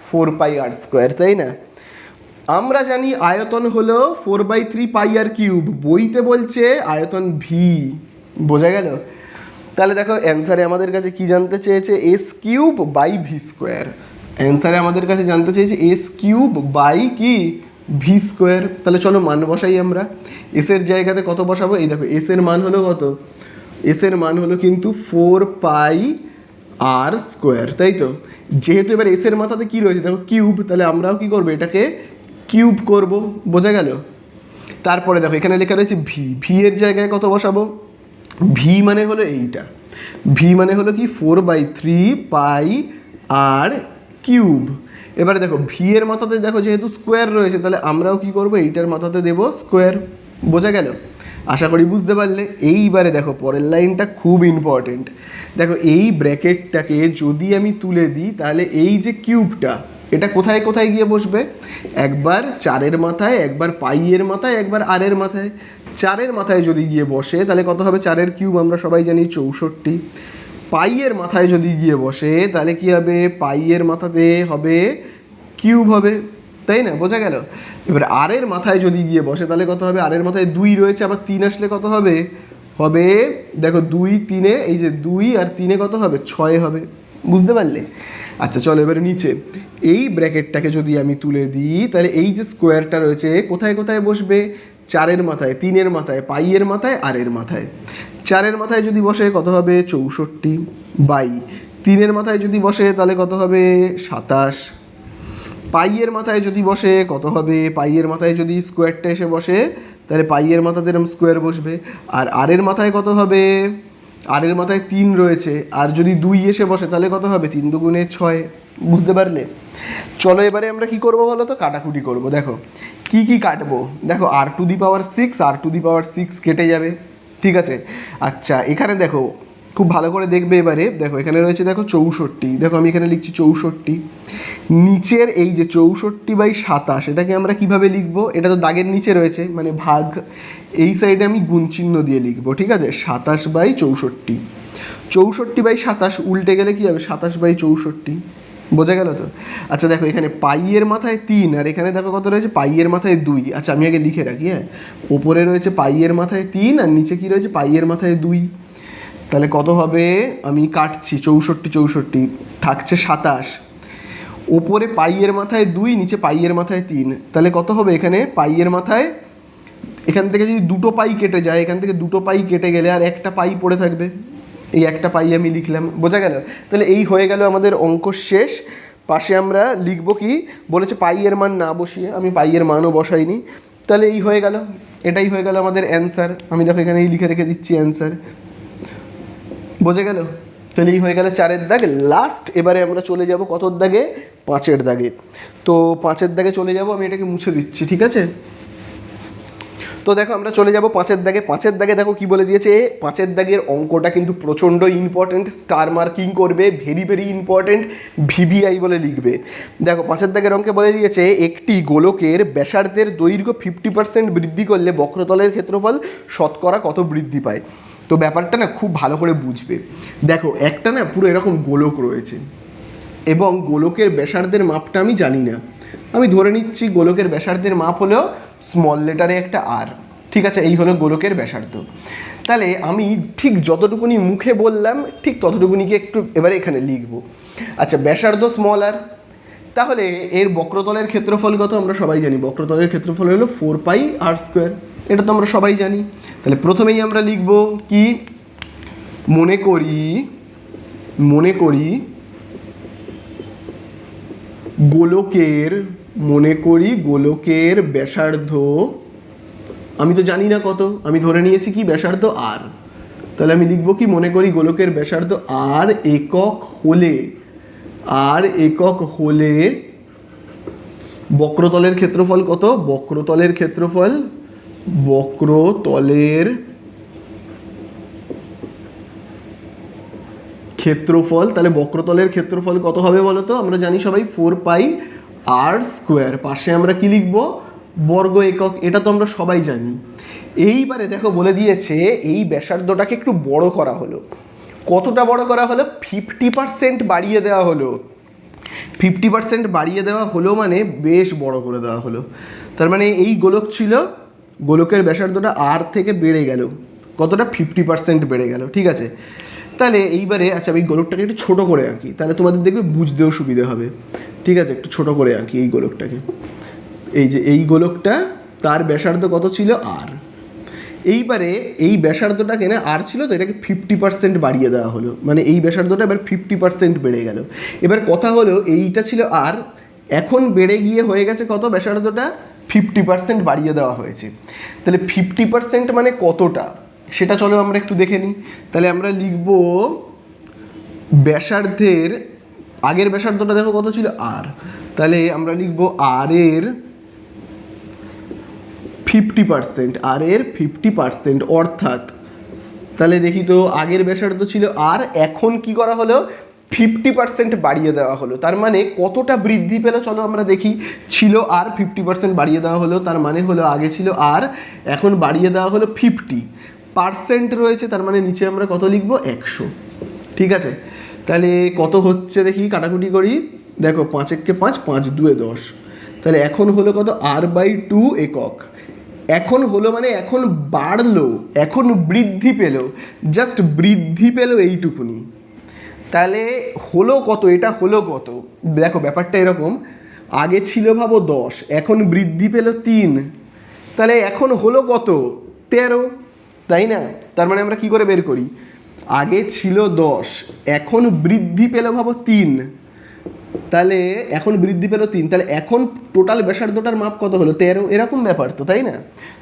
S1: 4πr², তাই না? আমরা জানি আয়তন হলো 4/3πr³, বইতে বলছে আয়তন ভি। বোঝা গেল? তাহলে দেখো অ্যান্সারে আমাদের কাছে কি জানতে চেয়েছে, s³/v²। অ্যান্সারে আমাদের কাছে জানতে চেয়েছে s³ কি v²। তাহলে চলো মান বসাই আমরা। এসের জায়গাতে কত বসাবো, এই দেখো এসের মান হলো কত, এসের মান হলো কিন্তু 4πr², তাই তো? যেহেতু এবার এসের মাথাতে কি রয়েছে দেখো কিউব, তাহলে আমরাও কি করবো, এটাকে কিউব করব। বোঝা গেল? তারপরে দেখো এখানে লেখা রয়েছে ভি, ভি এর জায়গায় কত বসাবো, ভি মানে হলো এইটা, ভি মানে হলো কি 4/3πr³। এবারে দেখো ভি এর মাথাতে দেখো যেহেতু স্কোয়ার রয়েছে, তাহলে আমরাও কি করব, এইটার মাথাতে দেব স্কোয়ার। বোঝা গেল? আশা করি বুঝতে পারলে। এইবারে দেখো পরের লাইনটা খুব ইম্পর্টেন্ট। দেখো এই ব্র্যাকেটটাকে যদি আমি তুলে দিই, তাহলে এই যে কিউবটা এটা কোথায় কোথায় গিয়ে বসবে, একবার 4-এর মাথায়, একবার পাইয়ের মাথায়, একবার আর-এর মাথায়। 4-এর মাথায় যদি গিয়ে বসে তাহলে কত হবে, 4-এর কিউব আমরা সবাই জানি 64। পাইয়ের মাথায় যদি গিয়ে বসে তাহলে কি হবে, পাইয়ের মাথাতে হবে কিউব হবে, তাই না? বোঝা গেল? এবার আর-এর মাথায় যদি গিয়ে বসে তাহলে কত হবে, আর-এর মাথায় 2 রয়েছে, আবার 3 আসলে কত হবে, হবে দেখো 2 3-এ, এই যে 2 আর 3-এ কত হবে, 6 হবে। বুঝতে পারলে? আচ্ছা চলো এবারে নিচে এই ব্র্যাকেটটাকে যদি আমি তুলে দিই, তাহলে এই যে স্কোয়ারটা রয়েছে কোথায় কোথায় বসবে, 4-এর মাথায়, 3-এর মাথায়, পাইয়ের মাথায়, আরের মাথায়। 4-এর মাথায় যদি বসে কত হবে 64 বাই 3-এর মাথায় যদি বসে তাহলে কত হবে 27, পাইয়ের মাথায় যদি বসে কত হবে, পাইয়ের মাথায় যদি স্কোয়ারটা এসে বসে তাহলে পাইয়ের মাথাতে এরকম স্কোয়ার বসবে। আর আরের মাথায় কত হবে, আরের মাথায় 3 রয়েছে, আর যদি 2 এসে বসে তাহলে কত হবে 3 দুগুণে 6। বুঝতে পারলে? চলো এবারে আমরা কি করব বলো তো, কাটাকুটি করব। দেখো কি কি কাটবো, দেখো r⁶ r⁶ কেটে যাবে, ঠিক আছে। আচ্ছা এখানে দেখো খুব ভালো করে দেখবে এবারে, দেখো এখানে রয়েছে দেখো 64, দেখো আমি এখানে লিখছি 64, নিচের এই যে 64/27 এটাকে আমরা কিভাবে লিখবো, এটা তো দাগের নিচে রয়েছে মানে ভাগ, এই সাইডে আমি গুণ চিহ্ন দিয়ে লিখবো, ঠিক আছে। 27/64, 64/27 উল্টে গেলে কি হবে 27/64, বোঝা গেল তো। আচ্ছা দেখো এখানে পাইয়ের মাথায় 3 আর এখানে দেখো কত রয়েছে পাইয়ের মাথায় 2। আচ্ছা আমি আগে লিখে রাখি, হ্যাঁ, ওপরে রয়েছে পাইয়ের মাথায় 3 আর নিচে কি রয়েছে পাইয়ের মাথায় 2, তাহলে কত হবে, আমি কাটছি 64 থাকছে 27, ওপরে পাইয়ের মাথায় 2 নিচে পাইয়ের মাথায় 3, তাহলে কত হবে এখানে পাইয়ের মাথায়, এখান থেকে যদি দুটো পাই কেটে যায়, এখান থেকে দুটো পাই কেটে গেলে আর একটা পাই পড়ে থাকবে, এই একটা পাই আমি লিখলাম, বোঝা গেল। তাহলে এই হয়ে গেল আমাদের অঙ্ক শেষ। পাশে আমরা লিখব কি বলেছে, পাইয়ের মান না বসিয়ে, আমি পাইয়ের মানও বসাইনি, তাহলে এই হয়ে গেল, এটাই হয়ে গেল আমাদের অ্যান্সার। আমি দেখো এখানে এই লিখে রেখে দিচ্ছি অ্যান্সার, বোঝা গেল। তাহলে এই হয়ে গেল 4-এর দাগ লাস্ট। এবারে আমরা চলে যাব কতর দাগে, 5-এর দাগে। তো 5-এর দাগে চলে যাব, আমি এটাকে মুছে দিচ্ছি, ঠিক আছে। তো দেখো আমরা চলে যাব 5-এর দাগে। 5-এর দাগে দেখো কি বলে দিয়েছে, 5-এর দাগের অঙ্কটা কিন্তু প্রচণ্ড ইম্পর্টেন্ট, স্টার মার্কিং করবে, ভেরি ভেরি ইম্পর্টেন্ট, ভিভিআই বলে লিখবে। দেখো 5-এর দাগের অঙ্কে বলে দিয়েছে একটি গোলকের ব্যাসার্ধের দৈর্ঘ্য 50% বৃদ্ধি করলে বক্রতলের ক্ষেত্রফল শতকরা কত বৃদ্ধি পায়। তো ব্যাপারটা না খুব ভালো করে বুঝবে। দেখো একটা না পুরো এরকম গোলক রয়েছে এবং গোলকের ব্যাসার্ধের মাপটা আমি জানি না, আমি ধরে নিচ্ছি গোলকের ব্যাসার্ধের মাপ হলো স্মল লেটারে একটা আর, ঠিক আছে, এই হলো গোলকের ব্যাসার্ধ। তাহলে আমি ঠিক যতটুকুনি মুখে বললাম ঠিক ততটুকুনিকে একটু এবারে এখানে লিখব। আচ্ছা ব্যাসার্ধ স্মল আর, তাহলে এর বক্রতলের ক্ষেত্রফল কত আমরা সবাই জানি, বক্রতলের ক্ষেত্রফল হলো 4πr², এটা তো আমরা সবাই জানি। তাহলে প্রথমেই আমরা লিখব কি, মনে করি গোলকের ব্যাসার্ধ, আমি তো জানি না কত, আমি ধরে নিয়েছি কি ব্যাসার্ধ আর, তাহলে আমি লিখব কি, মনে করি গোলকের ব্যাসার্ধ আর একক হলে বক্রতলের ক্ষেত্রফল কত, বক্রতলের ক্ষেত্রফল তাহলে বক্রতলের ক্ষেত্রফল কত হবে বলো তো, আমরা জানি সবাই 4πr², পাশে আমরা কি লিখব বর্গ একক, এটা তো আমরা সবাই জানি। এইবারে দেখো বলে দিয়েছে এই ব্যাসার্ধটাকে একটু বড় করা হলো, কতটা বড় করা হলো 50% বাড়িয়ে দেওয়া হলো, 50% বাড়িয়ে দেওয়া হলো মানে বেশ বড় করে দেওয়া হলো। তার মানে এই গোলক ছিল, গোলকের ব্যাসার্ধটা আর থেকে বেড়ে গেল, কতটা 50% বেড়ে গেল, ঠিক আছে। তাহলে এইবারে আচ্ছা আমি গোলকটাকে একটু ছোটো করে আঁকি, তাহলে তোমাদের দেখবে বুঝতেও সুবিধা হবে, ঠিক আছে। একটু ছোটো করে আঁকি এই গোলকটাকে, এই যে এই গোলকটা তার ব্যাসার্ধ কত ছিল আর, এইবারে এই ব্যাসার্ধটাকে না আর ছিল তো এটাকে 50% বাড়িয়ে দেওয়া হলো, মানে এই ব্যাসার্ধটা এবার 50% বেড়ে গেল। এবার কথা হলো এইটা ছিল আর, এখন বেড়ে গিয়ে হয়ে গেছে কত, ব্যাসার্ধটা 50% বাড়িয়ে দেওয়া হয়েছে। তাহলে 50% মানে কতটা সেটা চলো আমরা একটু দেখে নিই। তাহলে আমরা লিখব ব্যাসার্ধের, আগের ব্যাসার্ধটা দেখো কত ছিল আর, তাহলে আমরা লিখব আর এর 50%, অর্থাৎ তাহলে দেখি তো আগের ব্যাসার্ধ ছিল আর, এখন কি করা হলো 50% বাড়িয়ে দেওয়া হলো, তার মানে কতটা বৃদ্ধি পেল চলো আমরা দেখি। ছিল আর 50% বাড়িয়ে দেওয়া হলো, তার মানে হলো আগে ছিল আর, এখন বাড়িয়ে দেওয়া হলো 50% রয়েছে, তার মানে নিচে আমরা কত লিখব 100, ঠিক আছে। তাহলে কত হচ্ছে দেখি, কাটাকুটি করি, দেখো 5 একে 5, 5 দুয়ে 10, তাহলে এখন হলো কত r/2 একক, এখন হলো মানে এখন বাড়লো, এখন বৃদ্ধি পেল, জাস্ট বৃদ্ধি পেল এইটুকুনি। তাহলে হলো কত, এটা হলো কত, দেখো ব্যাপারটা এরকম, আগে ছিল ভাবো 10, এখন বৃদ্ধি পেল 3, তাহলে এখন হলো কত, 13, তাই না? তার মানে আমরা কি করে বের করি, আগে ছিল 10, এখন বৃদ্ধি পেল ভাবো 3, তাহলে এখন বৃদ্ধি পেল 3, তাহলে এখন টোটাল ব্যাসার্ধটার মাপ কত হলো, 13, এরকম ব্যাপার তো, তাই না?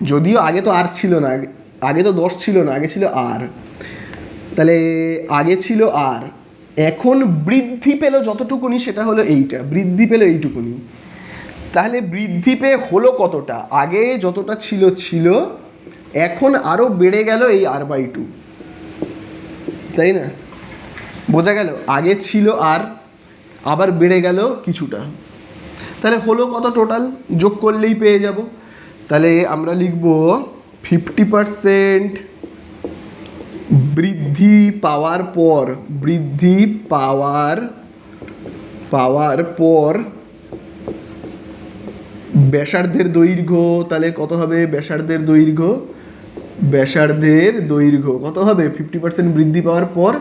S1: যদিও আগে তো আর ছিল না, আগে তো 10 ছিল না, আগে ছিল আর, তাহলে আগে ছিল আর, এখন বৃদ্ধি পেল যতটুকুনি সেটা হলো এইটা, বৃদ্ধি পেল এইটুকুনি। তাহলে বৃদ্ধি পেয়ে হলো কতটা, আগে যতটা ছিল ছিল, এখন আরও বেড়ে গেল এই r/2, তাই না? বোঝা গেল, আগে ছিল আর, আবার বেড়ে গেল কিছুটা, তাহলে হলো কত টোটাল, যোগ করলেই পেয়ে যাব। তাহলে আমরা লিখব 50% বৃদ্ধি পাওয়ার পর, বৃদ্ধি পাওয়ার পর ব্যাসার্ধের দৈর্ঘ্য, তাহলে কত হবে ব্যাসার্ধের দৈর্ঘ্য কত হবে, 50% বৃদ্ধি পাওয়ার পর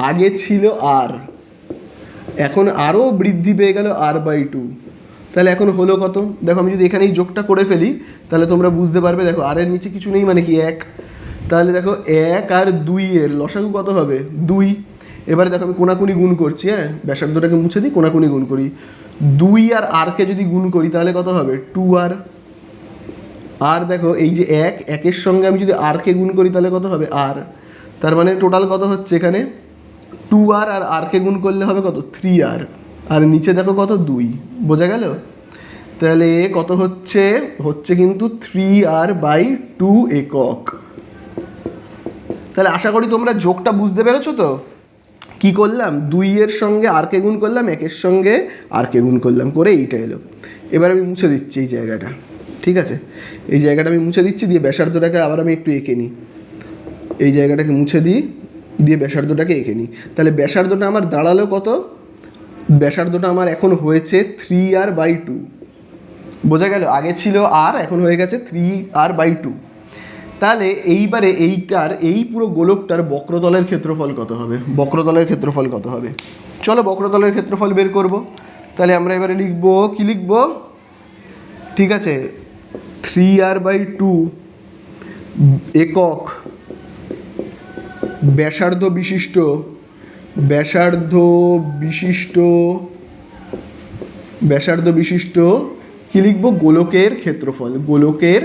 S1: আগে ছিল আর, এখন আরও বৃদ্ধি পেয়ে গেল r/2, তাহলে এখন হলো কত, দেখো আমি যদি এখানে এই যোগটা করে ফেলি তাহলে তোমরা বুঝতে পারবে, দেখো আর এর নিচে কিছু নেই মানে কি 1, তাহলে দেখো 1 আর 2 এর লসাগু কত হবে 2। এবারে দেখো আমি কোনাকুনি গুণ করছি, হ্যাঁ ব্যাসার্ধটাকে মুছে দিই, কোনাকুনি গুণ করি, 2 আর rকে যদি গুণ করি তাহলে কত হবে 2r, আর দেখো এই যে 1 এর সঙ্গে আমি যদি rকে গুণ করি তাহলে কত হবে r, তার মানে টোটাল কত হচ্ছে এখানে 2r, আর rকে গুণ করলে হবে কত 3r, আর নিচে দেখো কত 2, বোঝা গেল? তাহলে কত হচ্ছে কিন্তু 3r/2 একক। তাহলে আশা করি তোমরা যোগটা বুঝতে পেরেছো তো, কি করলাম 2 এর সঙ্গে rকে গুণ করলাম, 1 এর সঙ্গে rকে গুণ করলাম, করে এইটা এলো। এবার আমি মুছে দিচ্ছি এই জায়গাটা, ঠিক আছে, এই জায়গাটা আমি মুছে দিচ্ছি, দিয়ে ব্যাসার্ধটাকে আবার আমি একটু এঁকে নিই, এই জায়গাটাকে মুছে দিই, দিয়ে ব্যাসার্ধটাকে এঁকে নিই। তাহলে ব্যাসার্ধটা আমার দাঁড়ালো কত, ব্যাসার্ধটা আমার এখন হয়েছে 3r/2, বোঝা গেল, আগে ছিল আর, এখন হয়ে গেছে 3r/2। তাহলে এইবারে এইটার, এই পুরো গোলকটার বক্রতলের ক্ষেত্রফল কত হবে, বক্রতলের ক্ষেত্রফল কত হবে, চলো বক্রতলের ক্ষেত্রফল বের করব। তাহলে আমরা এবারে লিখব, কি লিখব, ঠিক আছে, 3r/2 একক ব্যাসার্ধ বিশিষ্ট কি লিখব, গোলকের ক্ষেত্রফল, গোলকের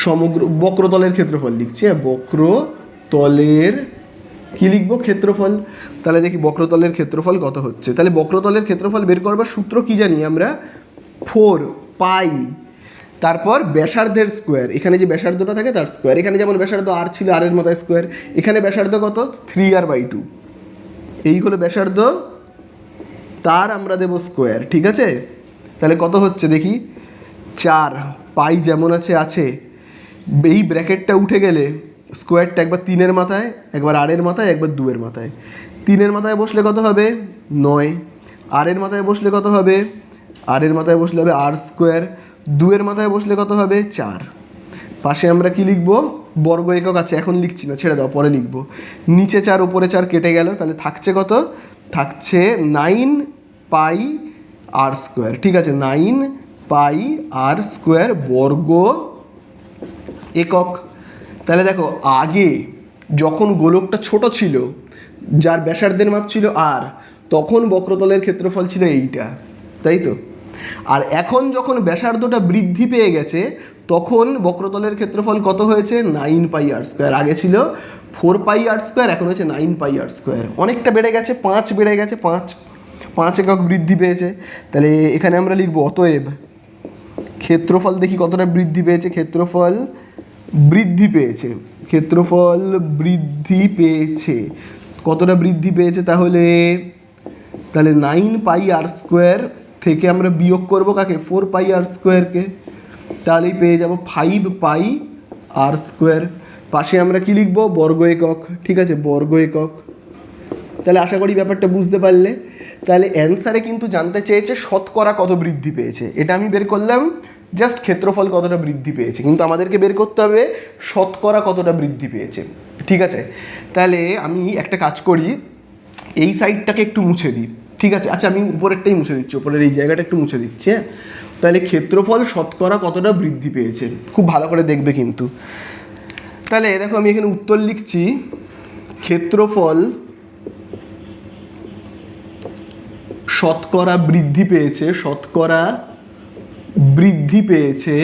S1: সমগ্র বক্রতলের ক্ষেত্রফল লিখছি, বক্রতলের কি লিখব, ক্ষেত্রফল। তাহলে দেখি বক্রতলের ক্ষেত্রফল কত হচ্ছে। তাহলে বক্রতলের ক্ষেত্রফল বের করবার সূত্র কি জানি আমরা, 4π, তারপর ব্যাসার্ধের স্কোয়ার, এখানে যে ব্যাসার্ধটা থাকে তার স্কোয়ার, এখানে যেমন ব্যাসার্ধ আর ছিল, আর এর মাথায় স্কোয়ার, এখানে ব্যাসার্ধ কত 3r/2, এই হলো ব্যাসার্ধ, তার আমরা দেব স্কোয়ার, ঠিক আছে। তাহলে কত হচ্ছে দেখি, 4π যেমন আছে, এই ব্র্যাকেটটা উঠে গেলে স্কোয়ারটা একবার 3-এর মাথায়, একবার r-এর মাথায়, একবার 2-এর মাথায়, 3-এর মাথায় বসলে কত হবে 9, r-এর মাথায় বসলে কত হবে, r-এর মাথায় বসলে হবে r², 2-এর মাথায় বসলে কত হবে 4, পাশে আমরা কি লিখব, বর্গ একক আছে, এখন লিখছি না, ছেড়ে দাও, পরে লিখব। নিচে 4 উপরে 4 কেটে গেল, তাহলে থাকছে কত, থাকছে 9πr², ঠিক আছে, 9πr² বর্গ একক। তাহলে দেখো আগে যখন গোলকটা ছোট ছিল, যার ব্যাসার্ধের মাপ ছিল আর, তখন বক্রতলের ক্ষেত্রফল ছিল এইটা, তাই তো। আর এখন যখন ব্যাসার্ধটা বৃদ্ধি পেয়ে গেছে, তখন বক্রতলের ক্ষেত্রফল কত হয়েছে 9πr², আগে ছিল 4πr², এখন হচ্ছে 9πr², অনেকটা বেড়ে গেছে, 5 বেড়ে গেছে, 5 একক বৃদ্ধি পেয়েছে। তাহলে এখানে আমরা লিখব অতএব ক্ষেত্রফল, দেখি কতটা বৃদ্ধি পেয়েছে, ক্ষেত্রফল বৃদ্ধি পেয়েছে, কতটা বৃদ্ধি পেয়েছে, তাহলে 9πr² থেকে আমরা বিয়োগ করব কাকে, 4πr²কে, তাহলেই পেয়ে যাব 5πr²। পাশে আমরা কি লিখব, বর্গ একক, ঠিক আছে, বর্গ একক। তাহলে আশা করি ব্যাপারটা বুঝতে পারলে। তাহলে অ্যান্সারে কিন্তু জানতে চেয়েছে শতকরা কত বৃদ্ধি পেয়েছে, এটা আমি বের করলাম, জাস্ট ক্ষেত্রফল কতটা বৃদ্ধি পেয়েছে, কিন্তু আমাদেরকে বের করতে হবে শতকরা কতটা বৃদ্ধি পেয়েছে, ঠিক আছে। তাহলে আমি একটা কাজ করি, এই সাইডটাকে একটু মুছে দিই, ঠিক আছে, আচ্ছা আমি উপরেরটাই মুছে দিচ্ছি, উপরের এই জায়গাটা একটু মুছে দিচ্ছি, হ্যাঁ তাহলে ক্ষেত্রফল শতকরা কতটা বৃদ্ধি পেয়েছে, খুব ভালো করে দেখবে কিন্তু। তাহলে দেখো আমি এখানে উত্তর লিখছি, ক্ষেত্রফল শতকরা বৃদ্ধি পেয়েছে, শতকরা বৃদ্ধি পেয়েছে,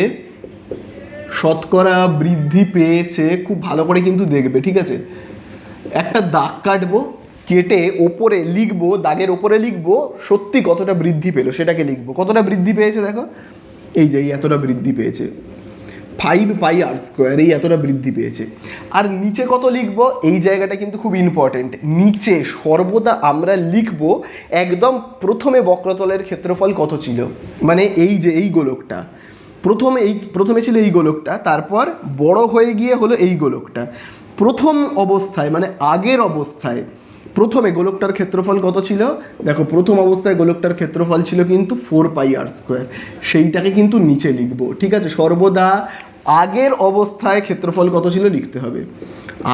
S1: শতকরা বৃদ্ধি পেয়েছে, খুব ভালো করে কিন্তু দেখবে, ঠিক আছে। একটা দাগ কাটবো, কেটে ওপরে লিখবো, দাগের ওপরে লিখবো সত্যি কতটা বৃদ্ধি পেলো সেটাকে লিখবো। কতটা বৃদ্ধি পেয়েছে দেখো, এই যে এতটা বৃদ্ধি পেয়েছে, 5πr², এই এতটা বৃদ্ধি পেয়েছে। আর নিচে কত লিখবো, এই জায়গাটা কিন্তু খুব ইম্পর্টেন্ট। নিচে সর্বদা আমরা লিখবো একদম প্রথমে বক্রতলের ক্ষেত্রফল কত ছিল, মানে এই যে এই গোলকটা প্রথমে ছিল এই গোলকটা, তারপর বড় হয়ে গিয়ে হলো এই গোলকটা। প্রথম অবস্থায় মানে আগের অবস্থায় প্রথমে গোলকটার ক্ষেত্রফল কত ছিল, দেখো প্রথম অবস্থায় গোলকটার ক্ষেত্রফল ছিল কিন্তু 4πr², সেইটাকে কিন্তু নিচে লিখবো, ঠিক আছে। সর্বদা আগের অবস্থায় ক্ষেত্রফল কত ছিল লিখতে হবে।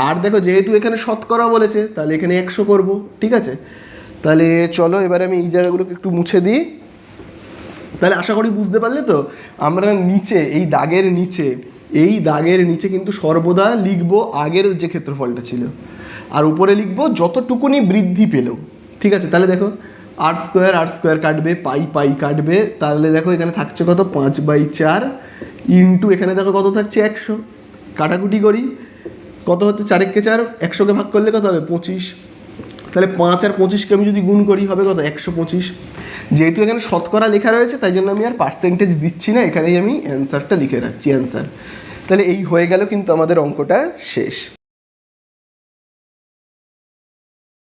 S1: আর দেখো যেহেতু এখানে শতকরা বলেছে তাহলে এখানে 100 করব, ঠিক আছে। তাহলে চলো এবারে আমি এই জায়গাগুলোকে একটু মুছে দিই। তাহলে আশা করি বুঝতে পারলে তো, আমরা নিচে এই দাগের নিচে কিন্তু সর্বদা লিখবো আগের যে ক্ষেত্রফলটা ছিল, আর উপরে লিখবো যতটুকুনি বৃদ্ধি পেল, ঠিক আছে। তাহলে দেখো r² কাটবে, পাই কাটবে, তাহলে দেখো এখানে থাকছে কত, 5/4 ইন্টু এখানে দেখো কত থাকছে 100, কাটাকুটি করি কত হচ্ছে, 4 × 4, 100কে ভাগ করলে কত হবে 25, তাহলে 5 আর 25কে আমি যদি গুণ করি হবে কত 125। যেহেতু এখানে শতকরা লেখা রয়েছে তাই জন্য আমি আর পার্সেন্টেজ দিচ্ছি না, এখানেই আমি অ্যান্সারটা লিখে রাখছি, অ্যান্সার। তাহলে এই হয়ে গেল কিন্তু আমাদের অঙ্কটা শেষ।